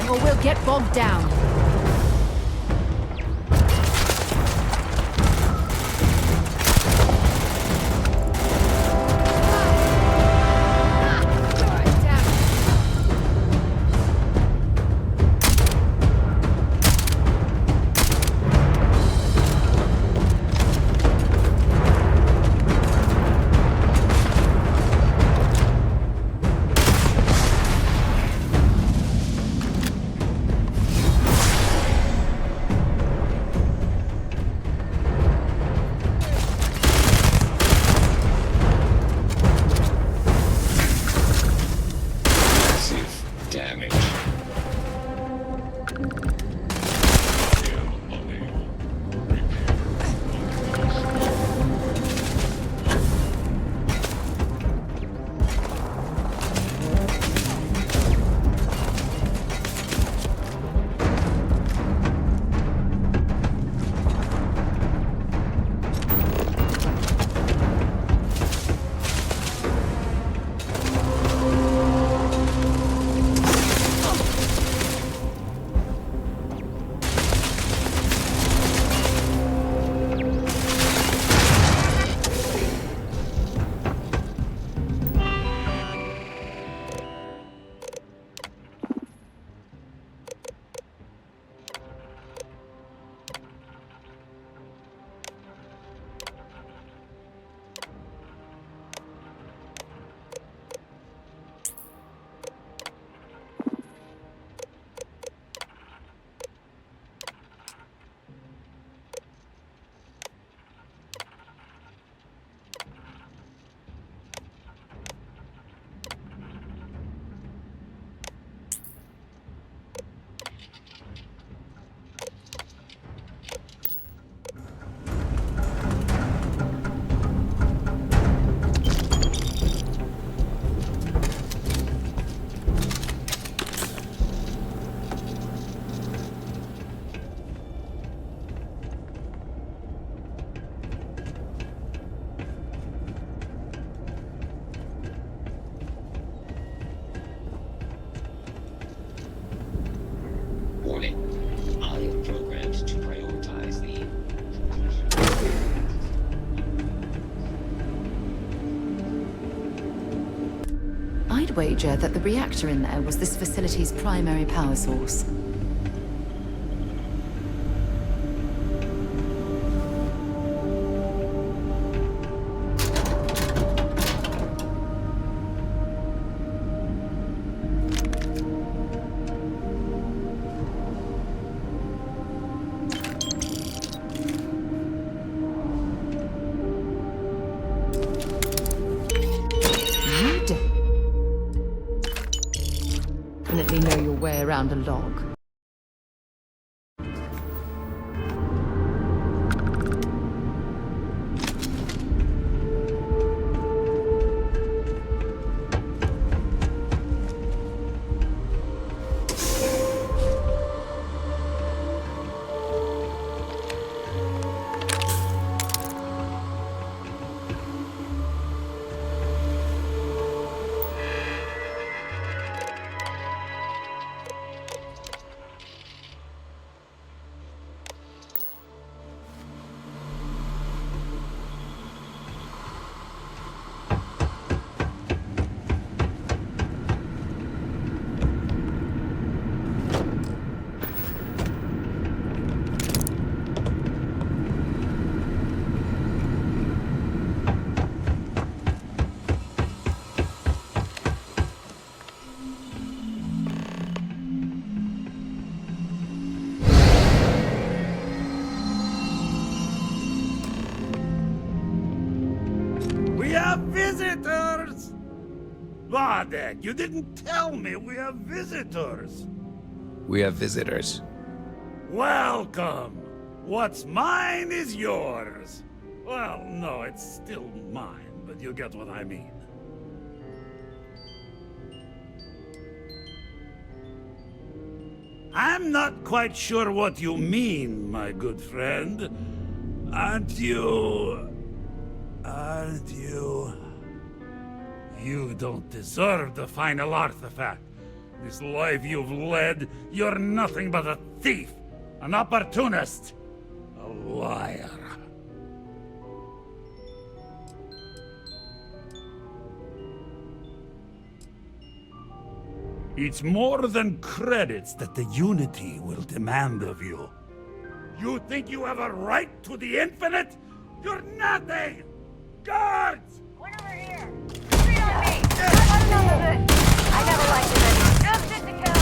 Or we'll get bogged down. Wager that the reactor in there was this facility's primary power source. definitely know your way around a log. We have visitors! Vadek, you didn't tell me we have visitors! We have visitors. Welcome! What's mine is yours! Well, no, it's still mine, but you get what I mean. I'm not quite sure what you mean, my good friend. Aren't you... You don't deserve the final artifact. This life you've led, you're nothing but a thief, an opportunist, a liar. It's more than credits that the Unity will demand of you. You think you have a right to the infinite? You're nothing! Guards! One over here! Three on me! Got enough of it! I never liked it anymore. Just sit the count!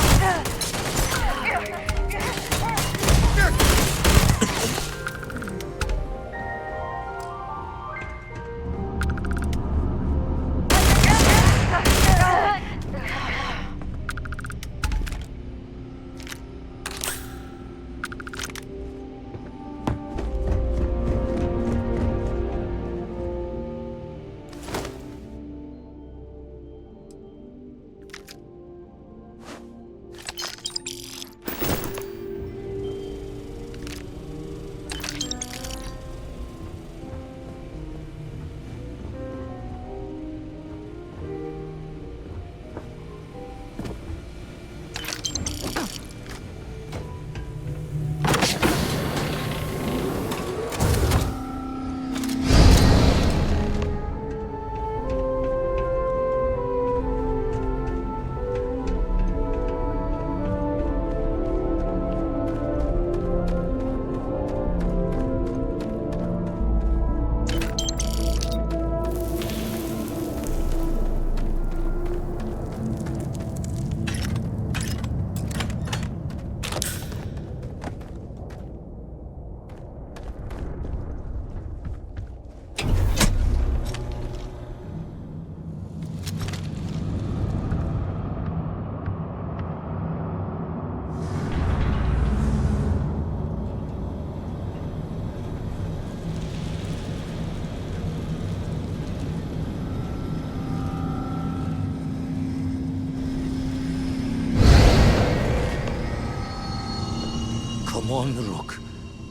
Come on, Rook.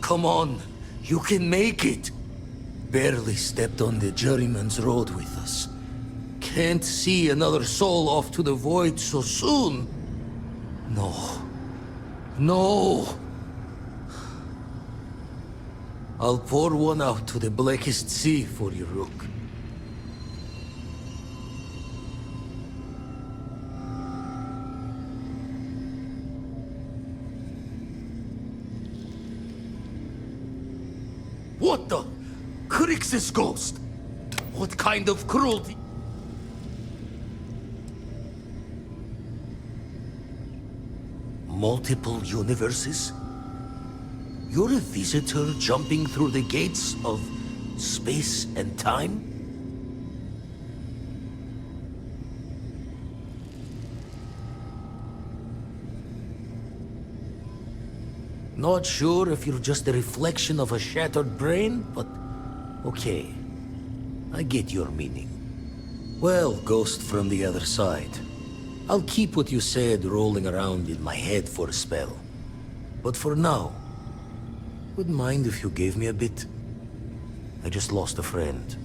Come on. You can make it. Barely stepped on the juryman's road with us. Can't see another soul off to the void so soon. No. No. I'll pour one out to the blackest sea for you, Rook. What the? Crix's ghost? What kind of cruelty? Multiple universes? You're a visitor jumping through the gates of space and time? Not sure if you're just a reflection of a shattered brain, but okay. I get your meaning. Well, ghost from the other side. I'll keep what you said rolling around in my head for a spell. But for now, wouldn't mind if you gave me a bit. I just lost a friend.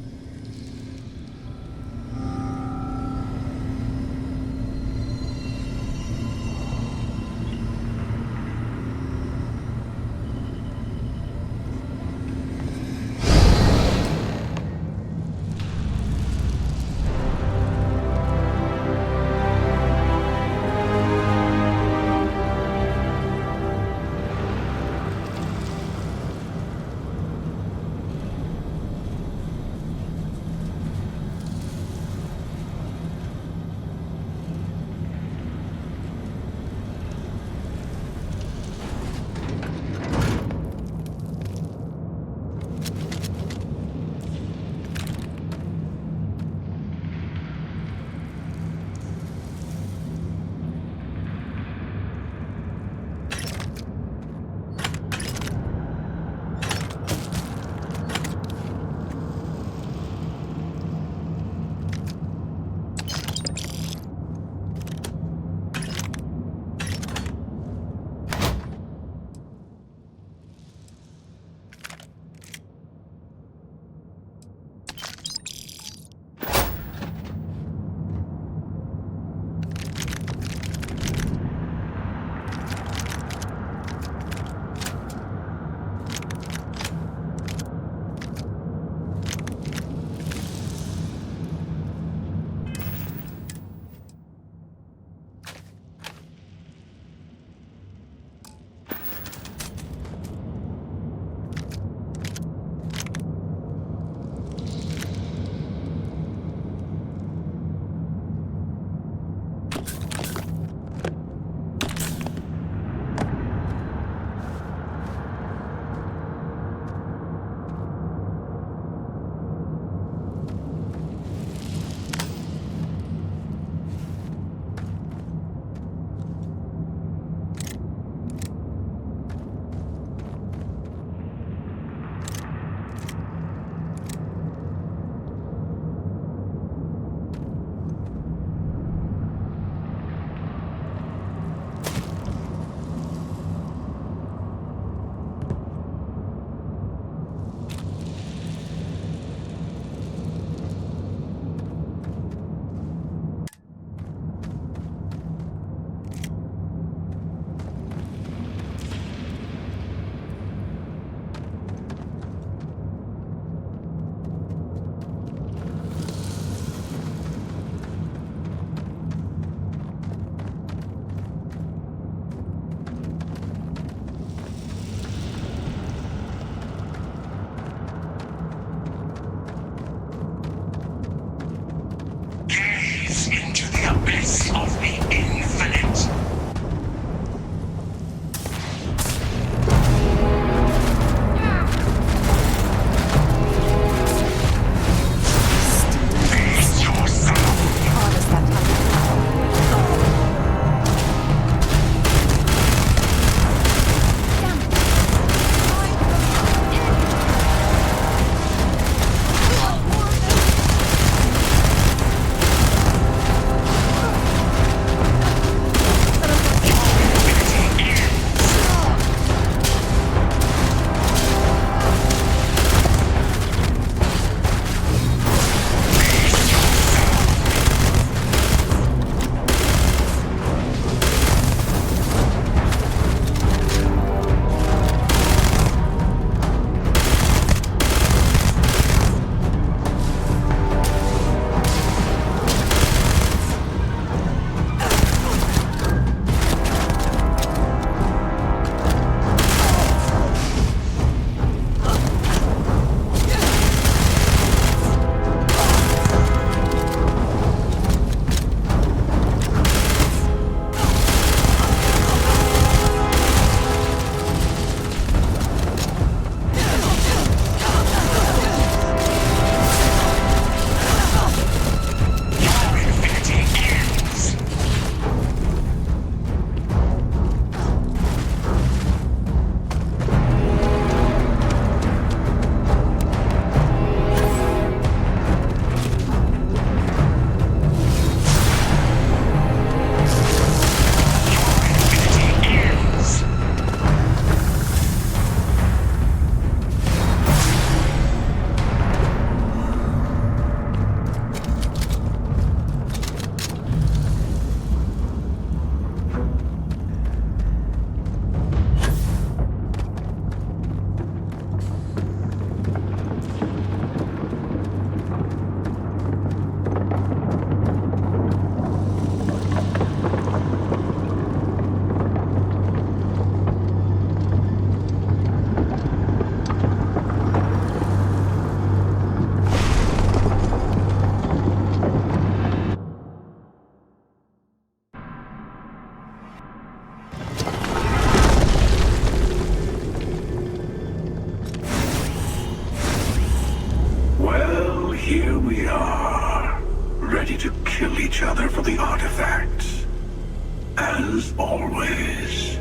answers always.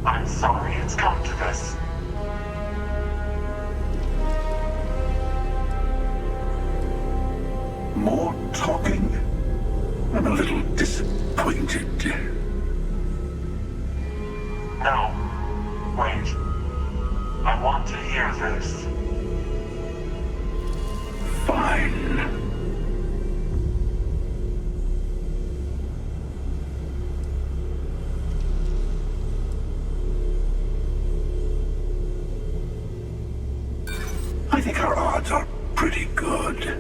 I'm sorry it's come to this. More talking? I'm a little disappointed. No. Wait. I want to hear this. Fine. I think our odds are pretty good.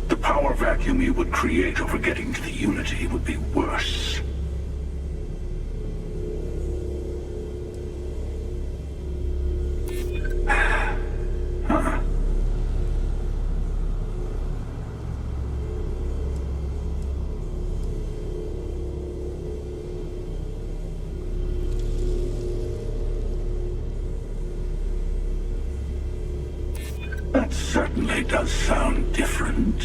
The power vacuum you would create over getting to the Unity would be worse. Huh. That certainly does sound different.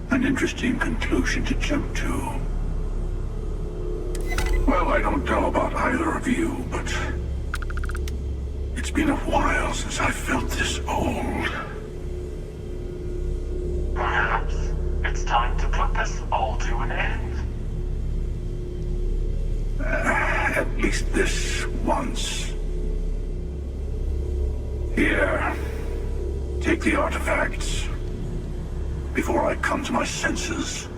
An interesting conclusion to jump to. Well, I don't know about either of you, but it's been a while since I felt this old. Perhaps it's time to put this all to an end. At least this once. Here, take the artifacts before I come to my senses.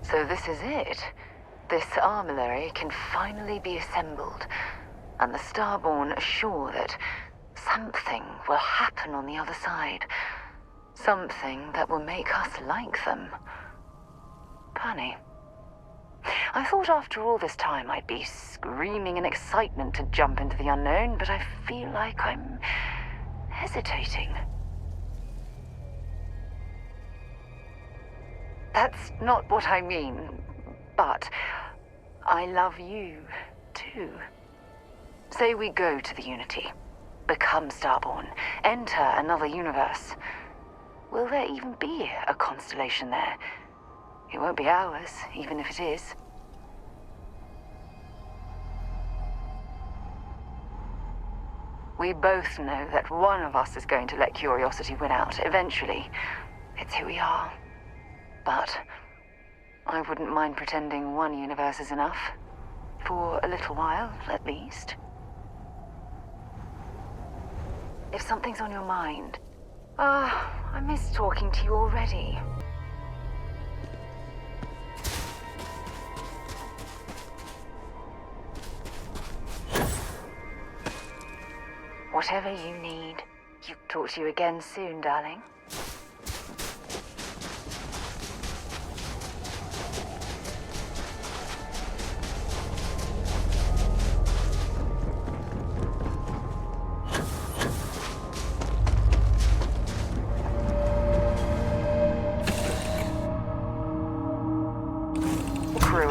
So this is it. This Armillary can finally be assembled, and the Starborn are sure that something will happen on the other side. Something that will make us like them. Funny. I thought after all this time I'd be screaming in excitement to jump into the unknown, but I feel like I'm hesitating. That's not what I mean, but I love you, too. Say we go to the Unity, become Starborn, enter another universe. Will there even be a constellation there? It won't be ours, even if it is. We both know that one of us is going to let curiosity win out, eventually. It's who we are. But I wouldn't mind pretending one universe is enough. For a little while, at least. If something's on your mind... I miss talking to you already. Whatever you need. Talk to you again soon, darling.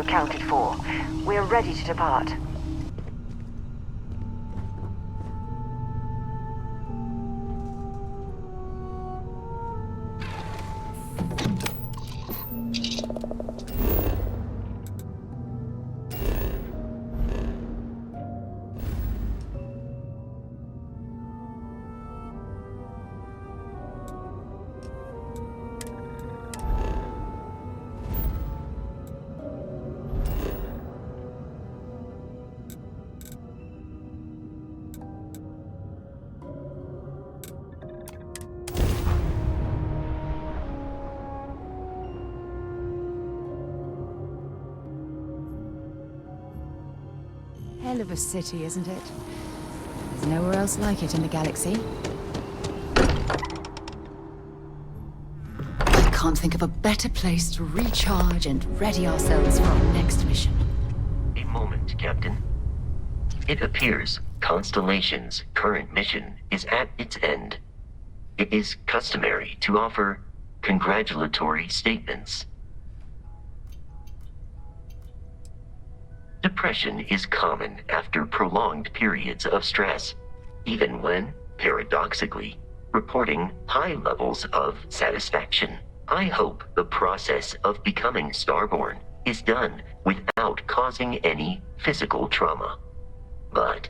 Accounted for. We're ready to depart. hell of a city, isn't it? There's nowhere else like it in the galaxy. I can't think of a better place to recharge and ready ourselves for our next mission. A moment, Captain. It appears Constellation's current mission is at its end. It is customary to offer congratulatory statements. Depression is common after prolonged periods of stress, even when, paradoxically, reporting high levels of satisfaction. I hope the process of becoming Starborn is done without causing any physical trauma. But,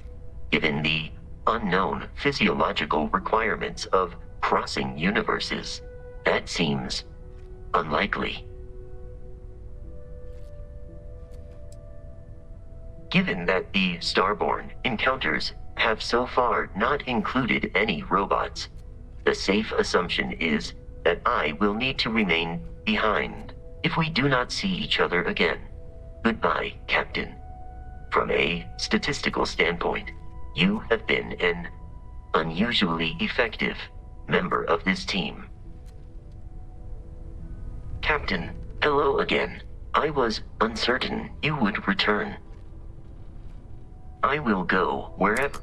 given the unknown physiological requirements of crossing universes, that seems unlikely. Given that the Starborn encounters have so far not included any robots, the safe assumption is that I will need to remain behind if we do not see each other again. Goodbye, Captain. From a statistical standpoint, you have been an unusually effective member of this team. Captain, hello again. I was uncertain you would return. I will go wherever.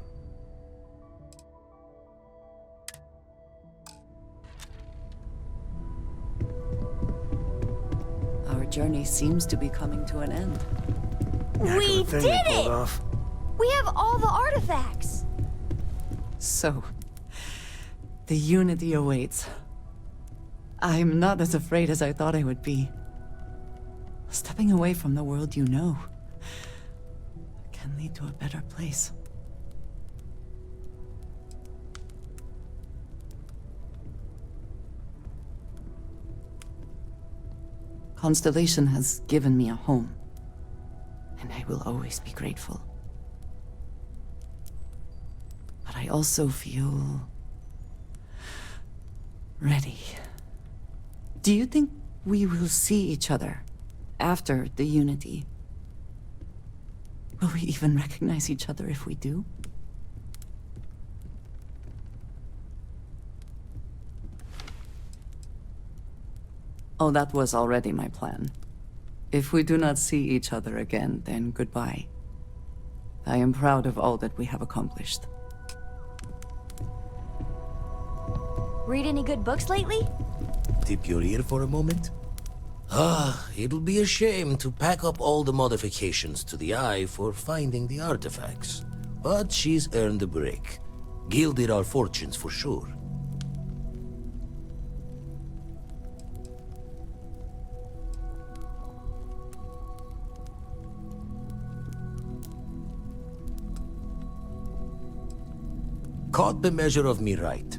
Our journey seems to be coming to an end. We did it! We have all the artifacts! So, the Unity awaits. I'm not as afraid as I thought I would be. Stepping away from the world you know can lead to a better place. Constellation has given me a home, and I will always be grateful. But I also feel ready. Do you think we will see each other after the Unity? Will we even recognize each other if we do? Oh, that was already my plan. If we do not see each other again, then goodbye. I am proud of all that we have accomplished. Read any good books lately? Tip your ear for a moment? It'll be a shame to pack up all the modifications to the Eye for finding the artifacts. But she's earned a break. Gilded our fortunes for sure. Caught the measure of me right.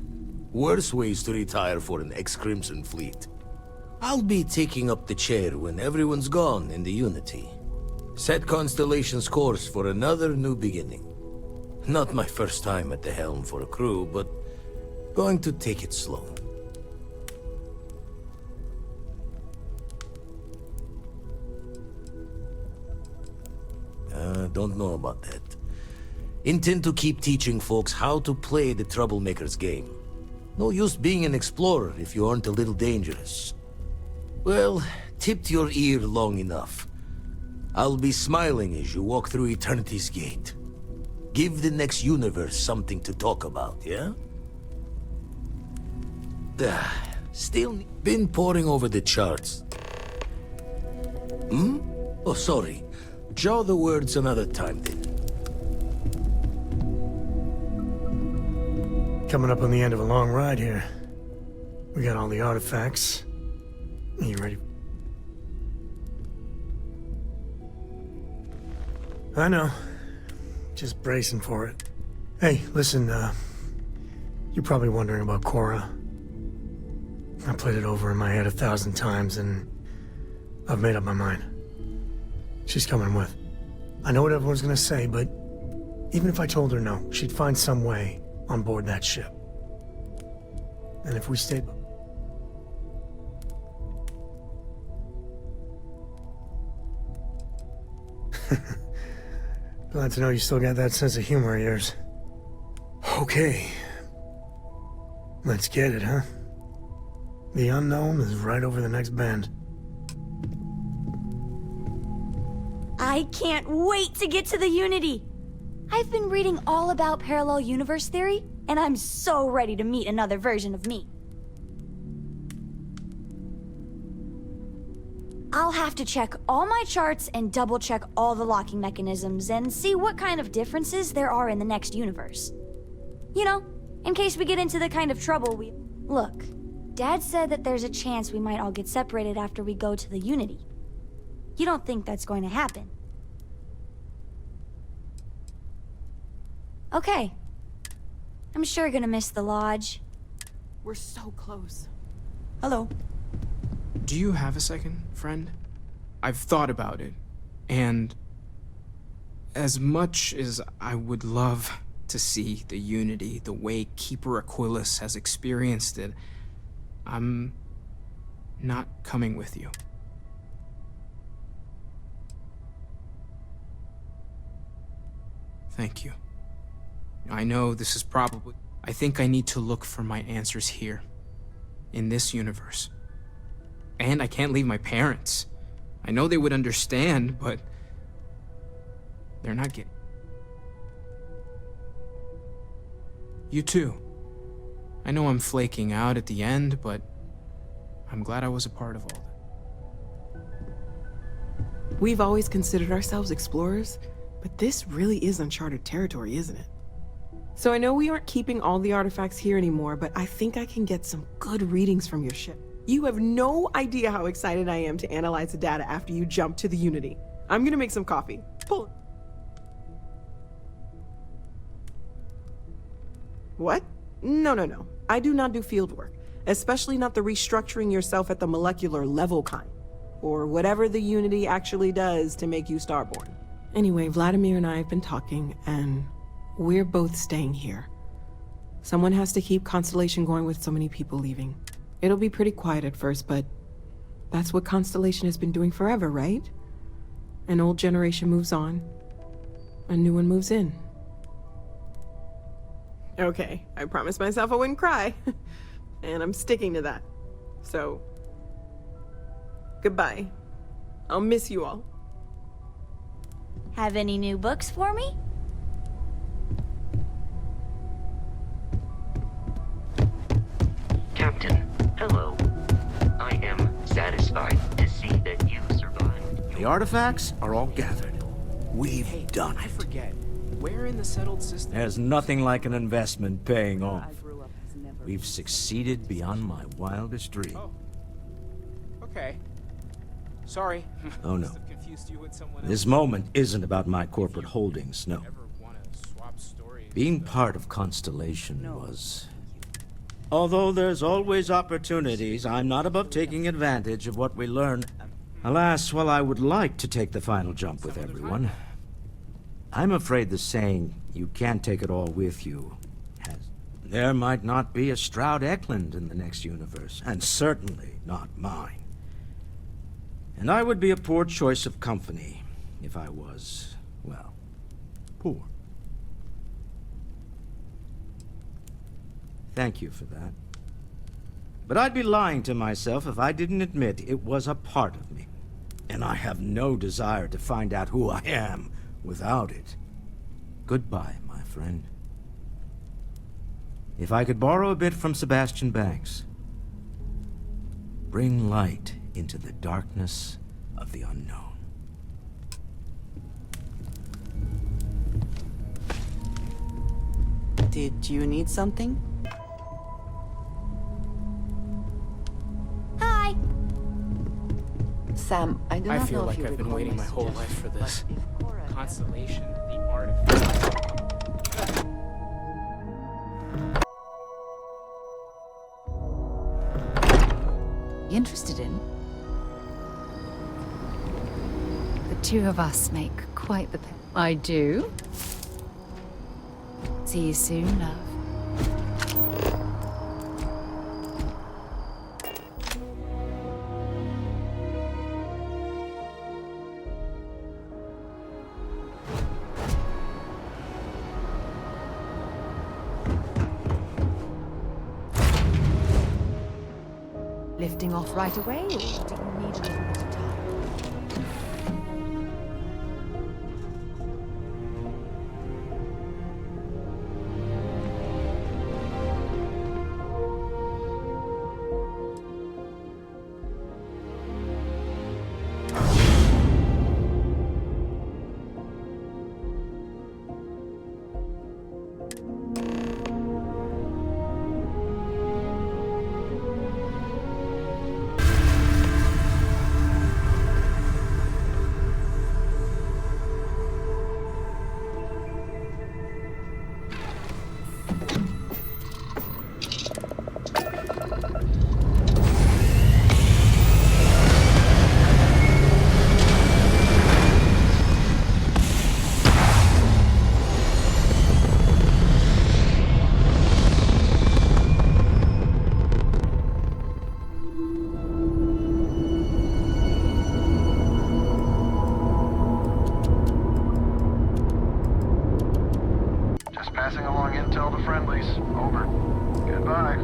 Worse ways to retire for an ex-Crimson fleet. I'll be taking up the chair when everyone's gone in the Unity. Set Constellation's course for another new beginning. Not my first time at the helm for a crew, but going to take it slow. Don't know about that. Intend to keep teaching folks how to play the Troublemaker's game. No use being an explorer if you aren't a little dangerous. Well, tipped your ear long enough. I'll be smiling as you walk through Eternity's gate. Give the next universe something to talk about, yeah? Still been poring over the charts. Oh, sorry. Jaw the words another time, then. Coming up on the end of a long ride here. We got all the artifacts. Are you ready? I know. Just bracing for it. Hey, listen, you're probably wondering about Cora. I played it over in my head 1,000 times, and I've made up my mind. She's coming with. I know what everyone's gonna say, but even if I told her no, she'd find some way on board that ship. And if we stay... Glad to know you still got that sense of humor of yours. Okay. Let's get it, huh? The unknown is right over the next bend. I can't wait to get to the Unity! I've been reading all about parallel universe theory, and I'm so ready to meet another version of me. I'll have to check all my charts and double-check all the locking mechanisms and see what kind of differences there are in the next universe. You know, in case we get into the kind of trouble we... Look, Dad said that there's a chance we might all get separated after we go to the Unity. You don't think that's going to happen? Okay. I'm sure gonna miss the lodge. We're so close. Hello. Do you have a second, friend? I've thought about it, and as much as I would love to see the Unity the way Keeper Aquilus has experienced it, I'm not coming with you. Thank you. I know this is probably... I think I need to look for my answers here, in this universe. And I can't leave my parents. I know they would understand, but... they're not getting... You too. I know I'm flaking out at the end, but I'm glad I was a part of all that. We've always considered ourselves explorers, but this really is uncharted territory, isn't it? So I know we aren't keeping all the artifacts here anymore, but I think I can get some good readings from your ship. You have no idea how excited I am to analyze the data after you jump to the Unity. I'm gonna make some coffee. Pull. What? No. I do not do field work, especially not the restructuring yourself at the molecular level kind, or whatever the Unity actually does to make you Starborn. Anyway, Vladimir and I have been talking, and we're both staying here. Someone has to keep Constellation going with so many people leaving. It'll be pretty quiet at first, but that's what Constellation has been doing forever, right? An old generation moves on, a new one moves in. Okay, I promised myself I wouldn't cry, and I'm sticking to that. So, goodbye. I'll miss you all. Have any new books for me? Captain, hello. I am satisfied to see that you survived. The artifacts are all gathered. We've done it. I forget. Where in the settled system? There's nothing like an investment paying off. We've succeeded beyond my wildest dream. Oh. Okay. Sorry. Oh no. Must have confused you with someone This else. moment isn't about my corporate holdings, no. Being part of Constellation was... Although there's always opportunities, I'm not above taking advantage of what we learn. Alas, while I would like to take the final jump with everyone, I'm afraid the saying, you can't take it all with you, has... There might not be a Stroud Eklund in the next universe, and certainly not mine. And I would be a poor choice of company if I was, well, poor. Thank you for that. But I'd be lying to myself if I didn't admit it was a part of me. And I have no desire to find out who I am without it. Goodbye, my friend. If I could borrow a bit from Sebastian Banks, bring light into the darkness of the unknown. Did you need something? Hi. Sam, I do not know feel like if you I've been recall waiting my whole suggestion, life for this. but if Cora had- Constellation, the artifact. You interested in? The two of us make quite the pair. I do. See you soon, love. Lifting off right away, or do you need a little bit of time? Passing along intel to friendlies. Over. Goodbye.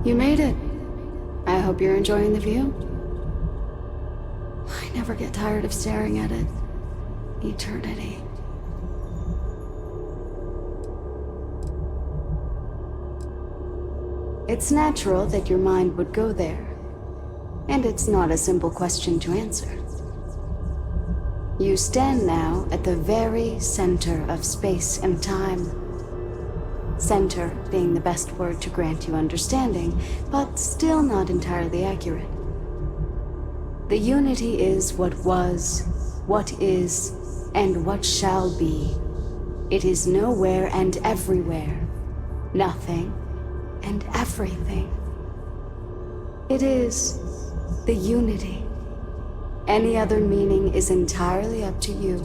You made it. I hope you're enjoying the view. I never get tired of staring at it. Eternity. It's natural that your mind would go there. And it's not a simple question to answer. You stand now at the very center of space and time. Center being the best word to grant you understanding, but still not entirely accurate. The unity is what was, what is, and what shall be. It is nowhere and everywhere. Nothing and everything. It is the unity. Any other meaning is entirely up to you.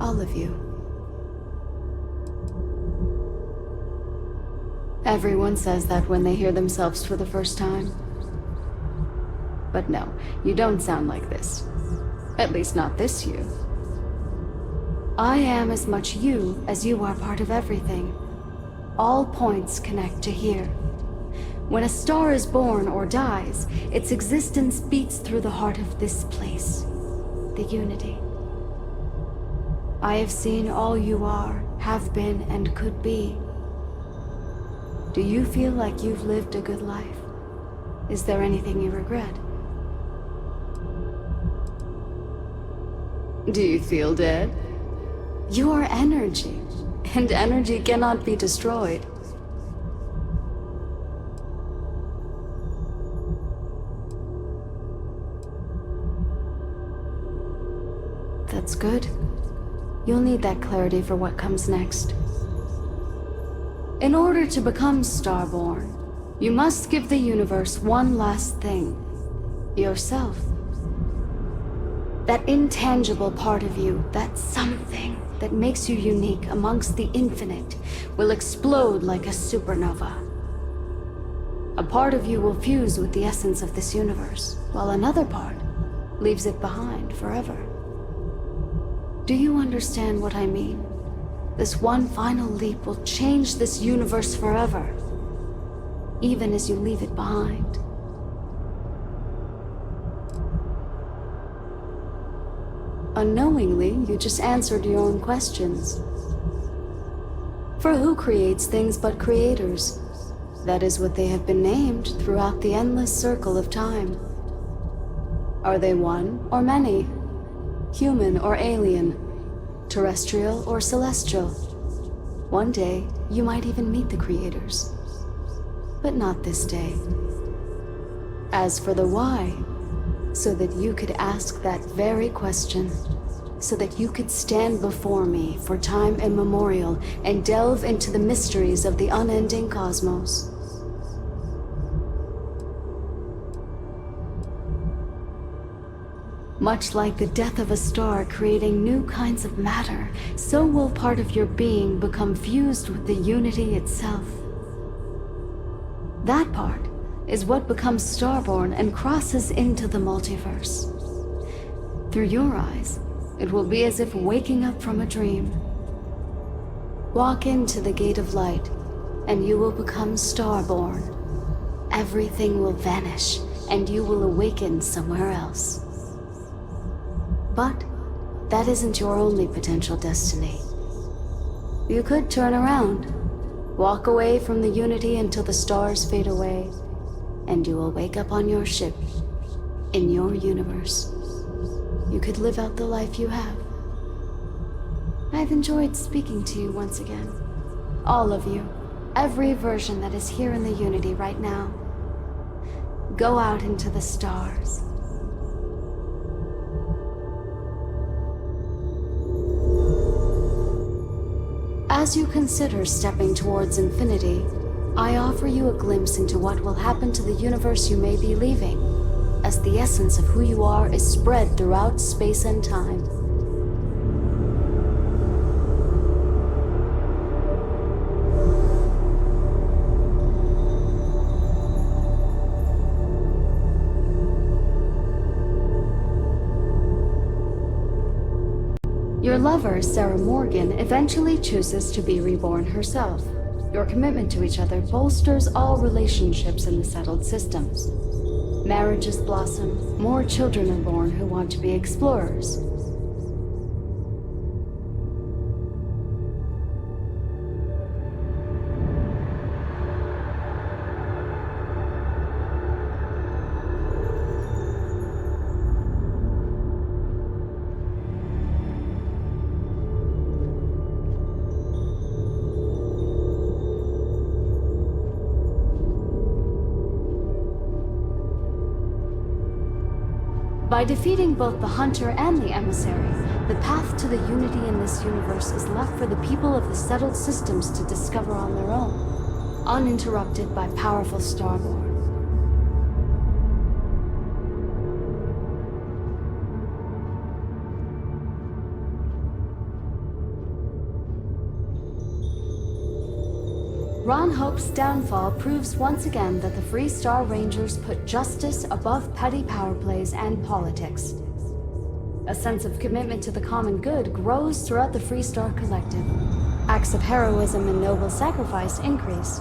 All of you. Everyone says that when they hear themselves for the first time. But no, you don't sound like this. At least not this you. I am as much you as you are part of everything. All points connect to here. When a star is born or dies, its existence beats through the heart of this place. The unity. I have seen all you are, have been, and could be. Do you feel like you've lived a good life? Is there anything you regret? Do you feel dead? You are energy, and energy cannot be destroyed. That's good. You'll need that clarity for what comes next. In order to become Starborn, you must give the universe one last thing. Yourself. That intangible part of you, that something that makes you unique amongst the infinite, will explode like a supernova. A part of you will fuse with the essence of this universe, while another part leaves it behind forever. Do you understand what I mean? This one final leap will change this universe forever, even as you leave it behind. Unknowingly, you just answered your own questions. For who creates things but creators? That is what they have been named throughout the endless circle of time. Are they one or many? Human or alien? Terrestrial or celestial? One day, you might even meet the creators. But not this day. As for the why, so that you could ask that very question, so that you could stand before me for time immemorial and delve into the mysteries of the unending cosmos. Much like the death of a star creating new kinds of matter, so will part of your being become fused with the unity itself. That part is what becomes Starborn and crosses into the multiverse. Through your eyes, it will be as if waking up from a dream. Walk into the gate of light, and you will become Starborn. Everything will vanish, and you will awaken somewhere else. But that isn't your only potential destiny. You could turn around, walk away from the Unity until the stars fade away, and you will wake up on your ship, in your universe. You could live out the life you have. I've enjoyed speaking to you once again. All of you, every version that is here in the Unity right now. Go out into the stars. As you consider stepping towards infinity, I offer you a glimpse into what will happen to the universe you may be leaving, as the essence of who you are is spread throughout space and time. Your lover, Sarah Morgan, eventually chooses to be reborn herself. Your commitment to each other bolsters all relationships in the settled systems. Marriages blossom, more children are born who want to be explorers. By defeating both the Hunter and the Emissary, the path to the unity in this universe is left for the people of the settled systems to discover on their own, uninterrupted by powerful Starborn. Ron Hope's downfall proves once again that the Free Star Rangers put justice above petty power plays and politics. A sense of commitment to the common good grows throughout the Free Star Collective. Acts of heroism and noble sacrifice increase.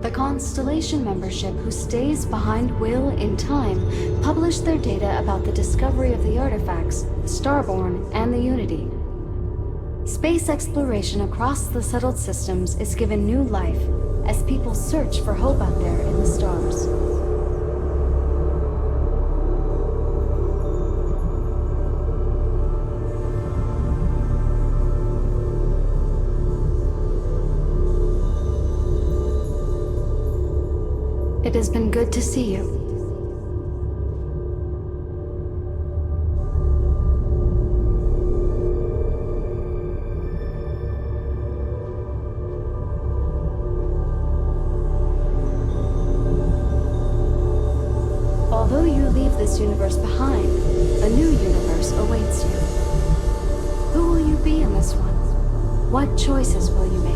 The Constellation membership who stays behind will, in time, publish their data about the discovery of the artifacts, Starborn, and the Unity. Space exploration across the settled systems is given new life as people search for hope out there in the stars. It has been good to see you. Although you leave this universe behind, a new universe awaits you. Who will you be in this one? What choices will you make?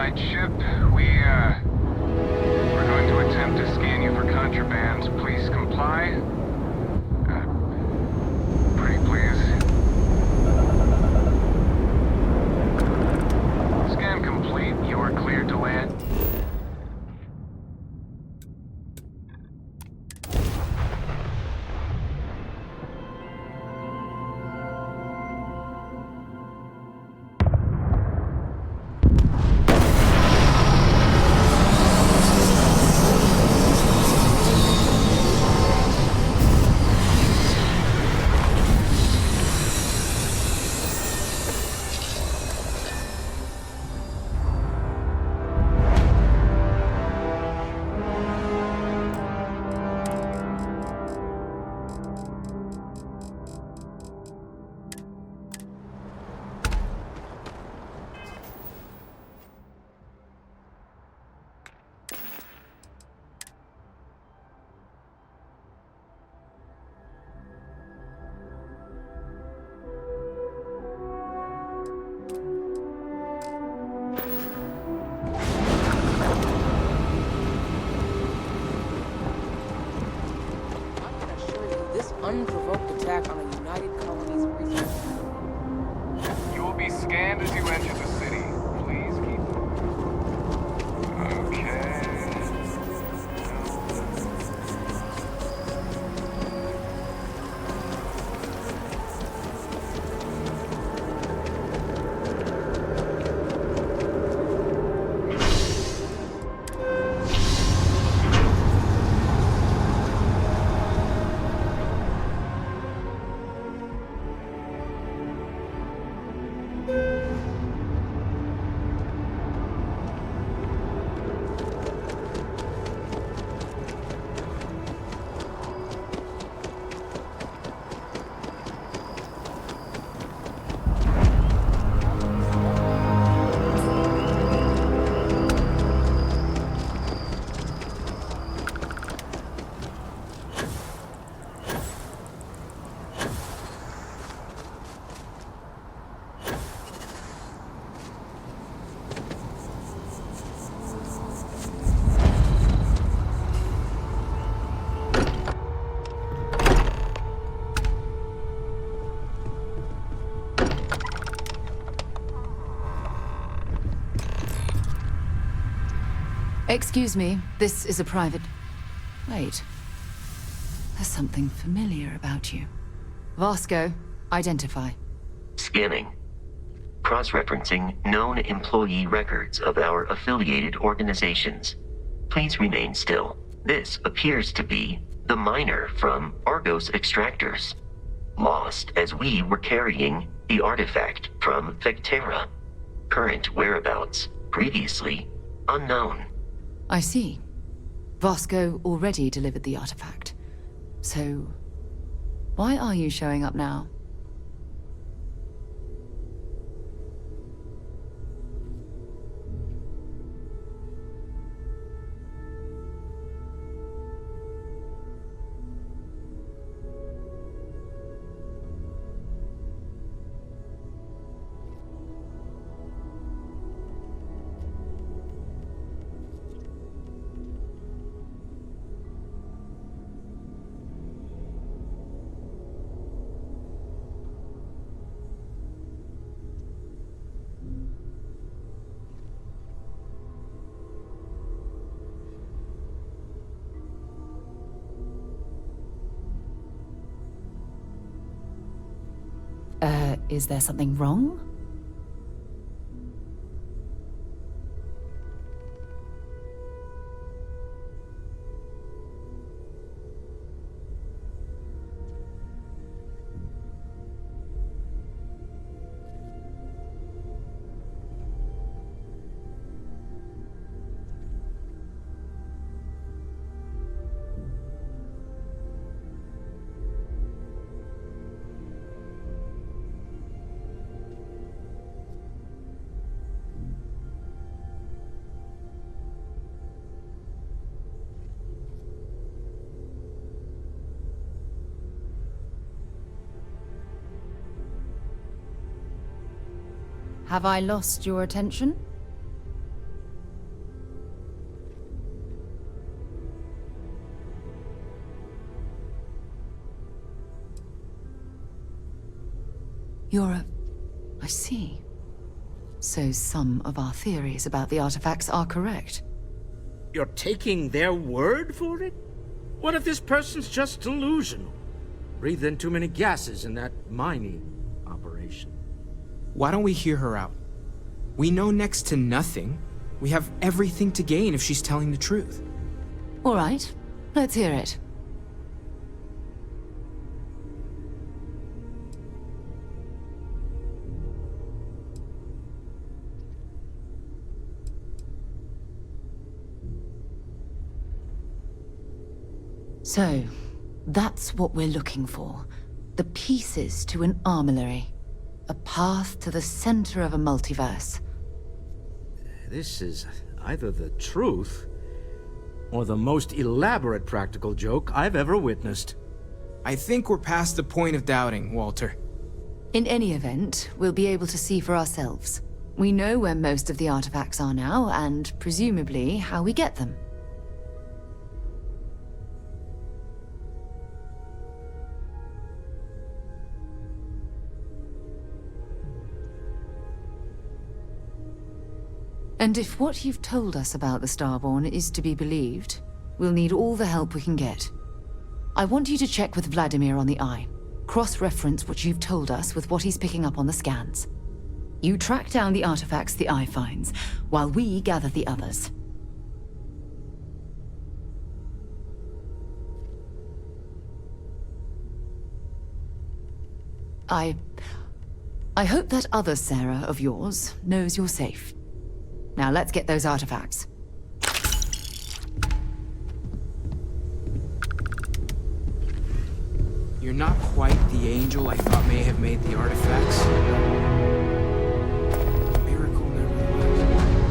identified ship. We're going to attempt to scan you for contraband. Please comply. Pretty please. Scan complete. You are cleared to land. Unprovoked attack on a United Colonies research. You will be scanned as you enter the city. Please keep. Okay. Excuse me, this is a private... Wait. There's something familiar about you. Vasco, identify. Scanning. Cross-referencing known employee records of our affiliated organizations. Please remain still. This appears to be the miner from Argos Extractors. Lost as we were carrying the artifact from Vectera. Current whereabouts, previously unknown. I see. Vasco already delivered the artifact. So, why are you showing up now? Is there something wrong? Have I lost your attention? I see. So some of our theories about the artifacts are correct. You're taking their word for it? What if this person's just delusional? Breathed in too many gases in that mining operation. Why don't we hear her out? We know next to nothing. We have everything to gain if she's telling the truth. All right, let's hear it. So, that's what we're looking for. The pieces to an armillary. A path to the center of a multiverse. This is either the truth, or the most elaborate practical joke I've ever witnessed. I think we're past the point of doubting, Walter. In any event, we'll be able to see for ourselves. We know where most of the artifacts are now, and presumably how we get them. And if what you've told us about the Starborn is to be believed, we'll need all the help we can get. I want you to check with Vladimir on the Eye. Cross-reference what you've told us with what he's picking up on the scans. You track down the artifacts the Eye finds, while we gather the others. I hope that other Sarah of yours knows you're safe. Now let's get those artifacts. You're not quite the angel I thought may have made the artifacts. Miracle nevertheless.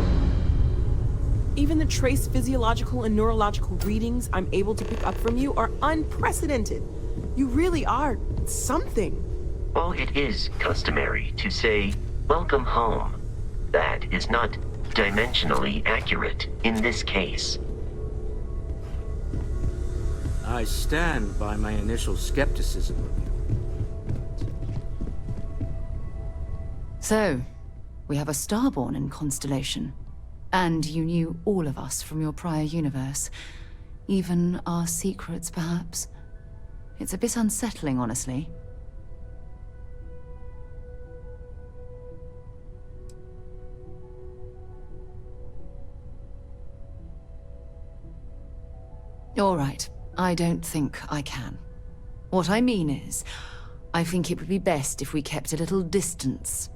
Even the trace physiological and neurological readings I'm able to pick up from you are unprecedented. You really are something. While it is customary to say, "Welcome home," that is not dimensionally accurate in this case. I stand by my initial skepticism of you. So, we have a Starborn in Constellation. And you knew all of us from your prior universe. Even our secrets, perhaps. It's a bit unsettling, honestly. All right. I don't think I can. What I mean is, I think it would be best if we kept a little distance.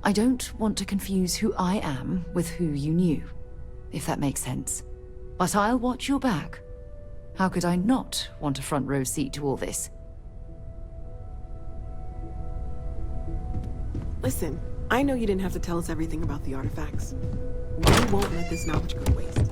I don't want to confuse who I am with who you knew, if that makes sense. But I'll watch your back. How could I not want a front row seat to all this? Listen, I know you didn't have to tell us everything about the artifacts. We won't let this knowledge go to waste.